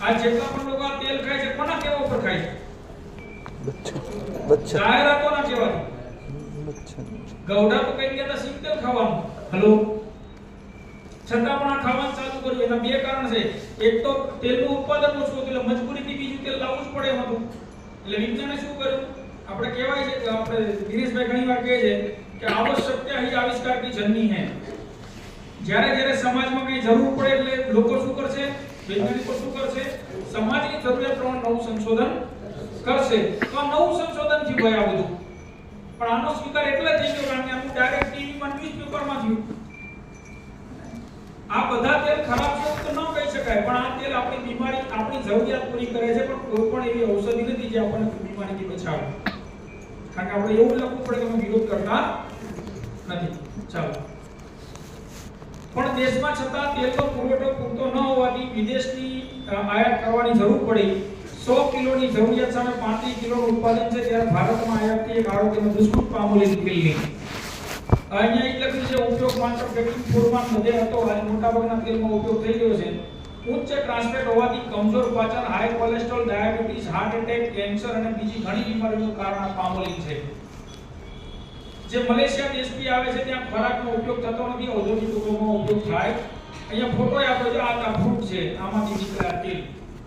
આ જેટલા પણ લોકો આ તેલ ખાય છે, કોના કહેવા ઉપર ખાય છે? બચ્ચા જાહેરાતોના કહેવાથી. ગૌડા તો કઈ કહેતા સિંગ તેલ ખાવાનું. હેલો, છતાં પણ આ ખાવાનું ચાલુ કર્યું. એના બે કારણ છે. એક તો તેલનું ઉત્પાદન ઓછું હતું, એટલે મજબૂરીથી બીજું તેલ લાવવું જ પડે એમ હતું. એટલે વિજ્ઞાને શું કર્યું? આપણે કહેવાય છે કે આપણે દિનેશભાઈ ઘણીવાર કહે છે કે આવશ્યકતા ही आविष्कार की जननी है. જ્યારે જ્યારે સમાજમાં કઈ જરૂર પડે એટલે લોકો શું કરશે? વૈજ્ઞાનિકો શું કરશે? સમાજની જરૂરિયાત પ્રમાણે નવું સંશોધન કરશે. તો આ નવું સંશોધન થયું ભાઈ આ બધું. પણ આનો સ્વીકાર એટલે થઈ ગયો કારણ કે આનું ડાયરેક્ટ ટીવીમાં ન્યૂઝપેપરમાં થયું. આ બધા તેલ ખરાબ છે તો ન કહી શકાય, પણ આ તેલ આપણી બીમારી, આપણી જરૂરિયાત પૂરી કરે છે, પણ કોઈ પણ એવી ઔષધિ નથી જે આપણને બીમારીથી બચાવે. કારણ કે આપણે એવું લખવું પડે કે અમે વિરોધ કરતા નથી. ચાલો, પણ દેશમાં છતાં તેલનો પુરવઠો પૂરતો ન હોવાથી વિદેશની આયાત કરવાની જરૂર પડી. 100 કિલોની જરૂરિયાત સામે 35 કિલોનું ઉત્પાદન છે, ત્યારે ભારતમાં આયાતથી એક આરોગ્યનું દુષ્કૃત પામોલી તેલની. અહીંયા એટલે કે જે ઉપયોગ માત્ર બેકિંગ ફૂડમાં વધે હતો, આજે મોટાભાગના તેલમાં ઉપયોગ થઈ ગયો છે. ઉચ્ચ ટ્રાન્સફેટ હોવાથી કમજોર પાચન, high cholesterol, diabetes, heart attack, cancer અને બીજી ઘણી બીમારીઓનું કારણ આ પામોલિન છે. જે મલેશિયા દેશથી આવે છે ત્યાં ખોરાકનો ઉપયોગ થતો નથી, ઔદ્યોગિક ઉદ્યોગમાં ઉપયોગ થાય. અહીંયા ફોટો આપ્યો છે, આ ફ્રૂટ છે, આમાંથી નીકળેલા તેલ,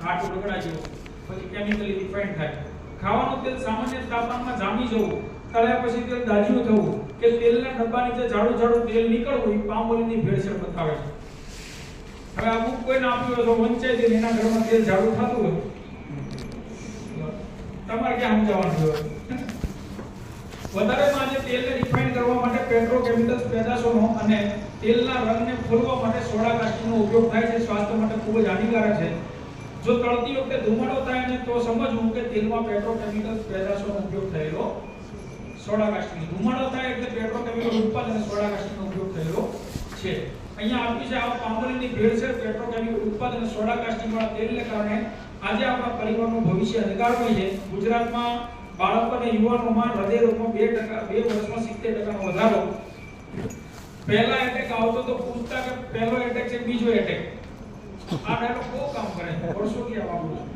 ઘાટું રગડા જેવું, પછી કેમિકલી રિફાઇન્ડ થાય. ખાવાનું તેલ સામાન્ય તાપમાનમાં જામી જવું, તળ્યા પછી તેલ દાજીનું થવું કે તેલના ડબ્બાની જે જાડું જાડું તેલ નીકળવું એ પામ ઓઇલની ભેળસેળ બતાવે છે. હવે આ બુક કોઈને આપ્યું હોય તો વંચાઈ દે, એના ઘરમાં તેલ જાડું થતું હોય તમારે ક્યાં સમજાવવાનું હોય. વધારેમાં આજે તેલને રિફાઇન કરવા માટે પેટ્રોકેમિકલ્સ પેદાશોનો અને તેલના રંગને ખોલવા માટે સોડા કાસ્ટિંગનો ઉપયોગ થાય છે. સ્વાસ્થ્ય માટે ખૂબ જ હાનિકારક છે. જો તળતી વખતે ધુમાડો થાય ને તો સમજવું કે તેલમાં પેટ્રોકેમિકલ્સ પેદાશોનો ઉપયોગ થયેલો સોડા કાસ્ટિંગ. ધુમાડો થાય એટલે પેટ્રોકેમિકલ ઉત્પાદન અને સોડા કાસ્ટિંગનો ઉપયોગ થયેલો છે. અહીંયા આપ્યું છે આ પામોલીનની ભેળસેળ પેટ્રોકેમિકલ ઉત્પાદન અને સોડા કાસ્ટિંગ વાળા તેલને કારણે આજે આપણા પરિવારનું ભવિષ્ય અંધકારમય છે. ગુજરાતમાં બાળકો અને યુવાનોમાં હૃદય રોગમાં 2 વર્ષમાં 70% નો વધારો. પહેલા એટેક આવતો તો પૂછતા કે પહેલો એટેક છે બીજો એટેક. આ ડાયલોગ બહુ કામ કરે છે, વર્ષોથી આ વાપરું છું,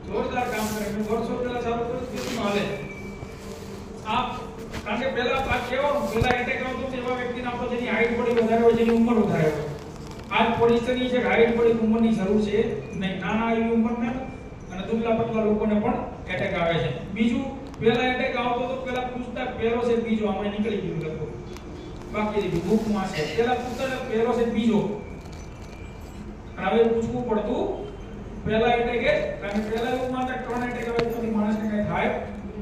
જોરદાર કામ કરે છે. વર્ષો પહેલા ચાલુ કર્યું કેટલું હાલે આ, કારણ કે પહેલા આ કેવાનું પહેલા એટેક આવતો તેવા વ્યક્તિને આપો જેની હાઈટ થોડી વધારે હોય, જેની ઉંમર વધારે હોય. આજ પોઝિશનની છે કે હાઈટ થોડી ઉંમરની જરૂર છે નહીં, નાના એવી ઉંમરના અને દુબળા પતલા લોકોને પણ એટેક આવે છે. બીજું, પહેલા એટેક આવતો તો પહેલા પૂછતા પહેલો છે બીજો, આમાં નીકળી ગયું લખો, બાકી રહી બુકમાં છે. પહેલા પૂછતા પહેલો છે બીજો, અને હવે પૂછવું પડતું પહેલા એટેક છે, કારણ કે પહેલા એવું માનતા 3 એટેક આવે તો માણસને કઈ થાય,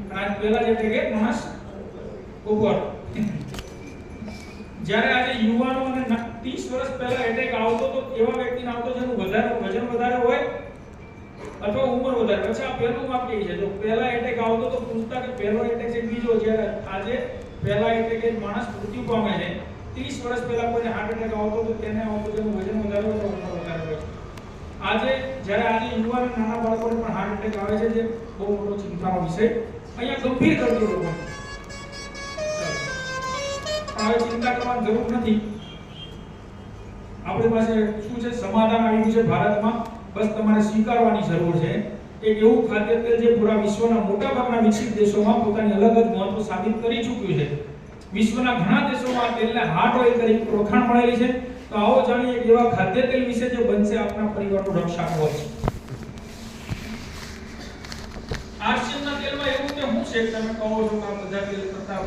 અને આજ પહેલા જ એટેક છે માણસ ઉપર. જ્યારે આજે યુવાનો અને 30 વર્ષ પહેલા એટેક આવતો તો એવા વ્યક્તિને આવતો જેનું વજન વધારે હોય અથવા ઉંમર વધારે. પછી આ પહેલું વાક્ય છે, જો પહેલા એટેક આવતો તો પૂછતા કે પહેલો એટેક છે બીજો. જ્યારે આજે પહેલા એટેક એ માણસ મૃત્યુ પામે છે. 30 વર્ષ પહેલા કોઈને હાર્ટ એટેક આવતો તો તેને આવતો જેનું વજન વધારે હોય અથવા ઉંમર વધારે હોય. આજે યુવાન અને નાના બાળકોને પણ હાર્ટ એટેક આવે છે, જે બહુ મોટો ચિંતાનો વિષય. અહીંયા ગંભીર દર્દીઓ લોકો હવે ચિંતા કરવાની જરૂર નથી. આપણી પાસે શું છે, સમાધાન આવી ગયું છે ભારતમાં. બસ તમારે સ્વીકારવાની જરૂર છે. એક એવું ખાદ્ય તેલ જે પૂરા વિશ્વના મોટાભાગના વિકસિત દેશોમાં પોતાની અલગ જ મહત્વ સાબિત કરી ચૂક્યું છે. વિશ્વના ઘણા દેશોમાં આ તેલને હાર્ટ ઓઇલ તરીકે ઓળખાણ મળેલી છે. તો આવો જાણીએ એક એવા ખાદ્ય તેલ વિશે જે બનશે આપણા પરિવારનું રક્ષા કવચ. આરસીએમના તેલમાં એવું કે શું છે, તમે કહો છો કે આ બધા તેલ કરતા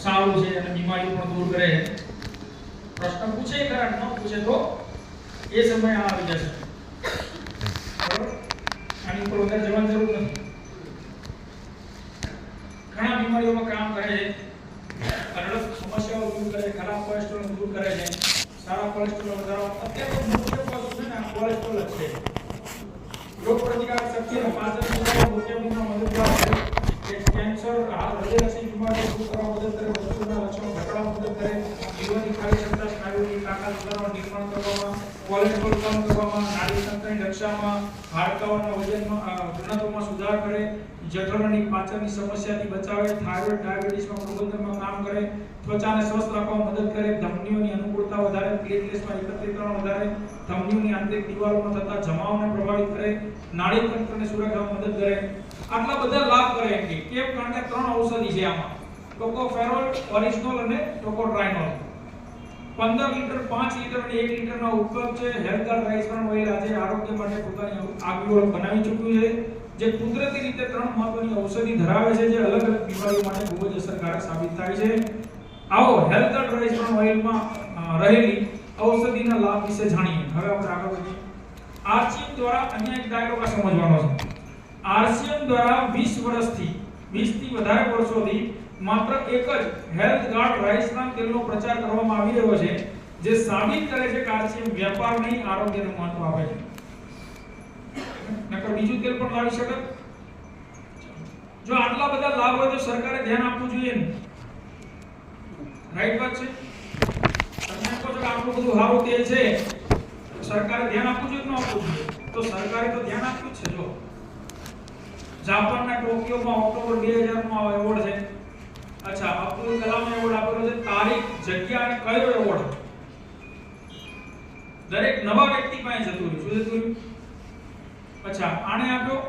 સારું છે અને બીમારીઓ પણ દૂર કરે છે. પ્રશ્ન પૂછે ખરા, ન પૂછે તો એ સમય આવી જશે. બરાબર, આની પર વધારે જવાની જરૂર નથી. ઘણા બીમારીઓમાં કામ કરે છે, અઢળક સમસ્યાઓ દૂર કરે, ખરાબ કોલેસ્ટ્રોલ દૂર કરે છે, સારા કોલેસ્ટ્રોલ વધારો. અત્યારે મુખ્ય વસ્તુ છે ને કોલેસ્ટ્રોલ જ છે. રોગ પ્રતિકારક શક્તિ અને પાચન તંત્રના મોટાભાગમાં મદદગાર છે. કેન્સર, હૃદયલક્ષી બીમારીઓ દૂર કરવા મદદ કરે, વસ્તુના લક્ષણો ઘટાડવા મદદ કરે, જીવનની કાર્યક્ષમતા, સ્નાયુની તાકાત વધારવા, નિર્માણ કરવામાં, કોલેસ્ટ્રોલ કમ કરવામાં, નાડી તંત્રની રક્ષામાં, હાડકાઓના વજનમાં ઘનત્વમાં સુધાર કરે, જઠરની પાચનની સમસ્યાથી બચાવે, થાઇરોઇડ ડાયાબિટીસમાં પ્રબંધનમાં કામ કરે, ત્વચાને સ્વસ્થ રાખવામાં મદદ કરે, ધમનીઓની અનુકૂળતા વધારે, પ્લેટલેટ્સમાં એકત્રીકરણ વધારે, ધમનીઓની આંતરિક દિવાલોમાં થતા જમાવને પ્રભાવિત કરે, નાડી તંત્રને સુરક્ષામાં મદદ કરે. આટલા બધા લાભ કરે એમ કે કેમ, કારણ કે 3 ઔષધિ છે આમાં, ટોકોફેરોલ, ઓરિજિનોલ અને ટોકોટ્રાઇનોલ. 15 લિટર, 5 લિટર અને 1 લિટરના ઉપલબ્ધ છે. Health guard rice brand oil આજે આરોગ્ય માટે પોતાની આગવી ઓળખ બનાવી ચૂક્યું છે, જે કુદરતી રીતે 3 મહત્વની ઔષધિ ધરાવે છે, જે અલગ અલગ બીમારીઓ માટે ખૂબ જ અસરકારક સાબિત થાય છે. આવો હેલ્થ ગાર્ડ રાઈસ બ્રાન્ડ ઓઇલમાં રહેલી ઔષધિના લાભ વિશે જાણીએ. હવે આપણે આગળ વધીએ. આરસીએમ દ્વારા અન્ય એક ડાયલોગ સમજવાનો છે. આરસીએમ દ્વારા 20 થી વધારે વર્ષોથી માત્ર એક જ હેલ્થ ગાર્ડ રાઈસ બ્રાન્ડ તેલનો પ્રચાર કરવામાં આવી રહ્યો છે, જે સાબિત કરે છે કે આરસીએમ વ્યાપાર નહીં, આરોગ્યનું મહત્વ આપે છે. નકર બીજું તેલ પણ લાવી શકે. જો આટલા બધા લાભ હોય તો સરકારે ધ્યાન આપવું જોઈએ ને. રાઈટ વાત છે. તમે કહો છો કે આટલું બધું સારું તેલ છે, સરકારે ધ્યાન આપવું જોઈએ કે ન આપવું જોઈએ? તો સરકારે તો ધ્યાન આપ્યું જ છે. જો જાપાનના ટોક્યોમાં ઓક્ટોબર 2000 માં એવોર્ડ છે. અચ્છા, અબ્દુલ કલામ એવોર્ડ આપેલો છે. તારીખ, જગ્યા અને કયો એવોર્ડ દરેક નવા વ્યક્તિ પાસે જતું રહ્યું. શું જતું રહ્યું? અચ્છા, આને આપ્યો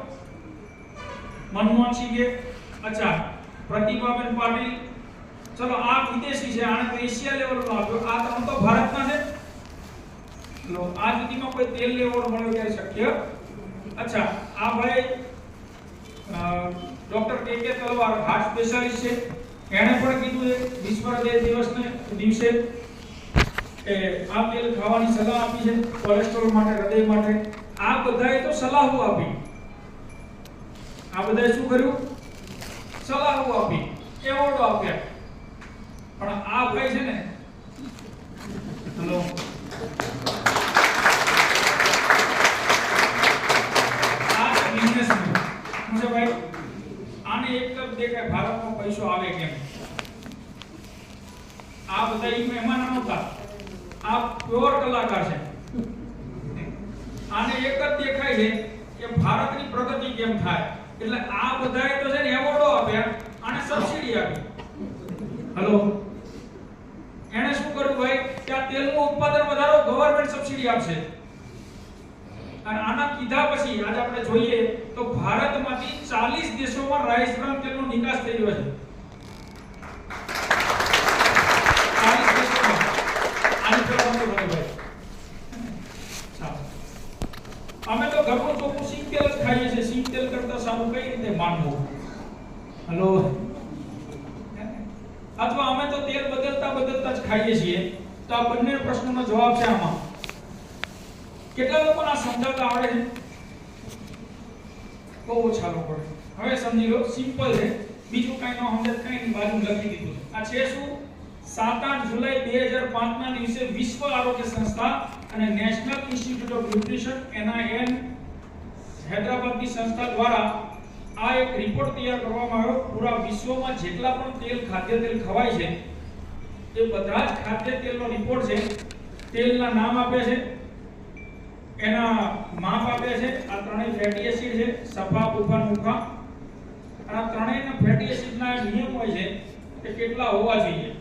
મનમોહન સિંહે. અચ્છા, પ્રતિભાબેન પાટીલ ચલો આ વિદેશી છે, આને તો એશિયા લેવલનો આપ્યો, આ ત્રણ તો ભારતના છે. લો આ સુધીમાં કોઈ તેલ લેવલ મળ્યો ત્યારે શક્ય. અચ્છા આ ભાઈ ડોક્ટર કે તલવાર હાર્ટ સ્પેશિયાલિસ્ટ છે, એણે પણ કીધું છે વિશ્વ હૃદય દિવસને દિવસે કે આ તેલ ખાવાની સલાહ આપી છે કોલેસ્ટ્રોલ માટે, હૃદય માટે. આ બધાએ તો સલાહો આપી, આ બધાએ શું કર્યું? સલાહો આપી, એવોર્ડ આપ્યા. પણ આ ભાઈ છે ને, હેલો બિઝનેસમેન મુજબ ભાઈ આને એક જ દેખાય ભારતમાં પૈસો આવે કેમ. આ બધા ઈ મહેમાન નહોતા, આ પ્યોર કલાકાર છે. આને એક જ દેખાય છે કે ભારતની પ્રગતિ કેમ થાય, એટલે આ બધાએ તો છે ને એવોર્ડો આપ્યા, આને સબસિડી આપી. હેલો એણે શું કર્યું ભાઈ કે આ તેલનું ઉત્પાદન વધારો, ગવર્નમેન્ટ સબસિડી આપશે. અને આના કીધા પછી આજે આપણે જોઈએ તો ભારતમાંથી 40 દેશોમાં રાઈસ બ્રાન તેલનો નિકાસ થઈ રહ્યો છે. 40 દેશોમાં. આની પેલા નહોતું ભાઈ. અમે તો ઘરનું ચોખ્ખું સિંગ તેલ જ ખાઈએ છીએ, સિંગ તેલ કરતા સારું કઈ રીતે માનવું? હેલો અથવા અમે તો તેલ બદલતા જ ખાઈએ છીએ. તો આ બંને પ્રશ્નોનો જવાબ છે આમાં. કેટલા લોકોને આ સમજાવતા આવડે છે? બહુ ઓછા લોકો. હવે સમજી લો, સિમ્પલ છે, બીજું કાઈ ન સમજે કાઈ નહીં, બાજુ લખી દીધું. આ છે શું? 7-8 જુલાઈ 2005 ના દિવસે વિશ્વ આરોગ્ય સંસ્થા અને national institute of nutrition NIN હૈદરાબાદની સંસ્થા દ્વારા આ એક રિપોર્ટ તૈયાર કરવામાં આવ્યો. પૂરા વિશ્વમાં જેટલા પણ તેલ, ખાદ્ય તેલ ખવાય છે એ બધા જ ખાદ્ય તેલનો રિપોર્ટ છે. તેલના નામ આપ્યા છે, એના માપ આપ્યા છે. આ ત્રણેય ફેટી એસિડ છે, સફા, બુફા, મુફા. આ ત્રણેયના ફેટી એસિડના નિયમ હોય છે કે કેટલા હોવા જોઈએ.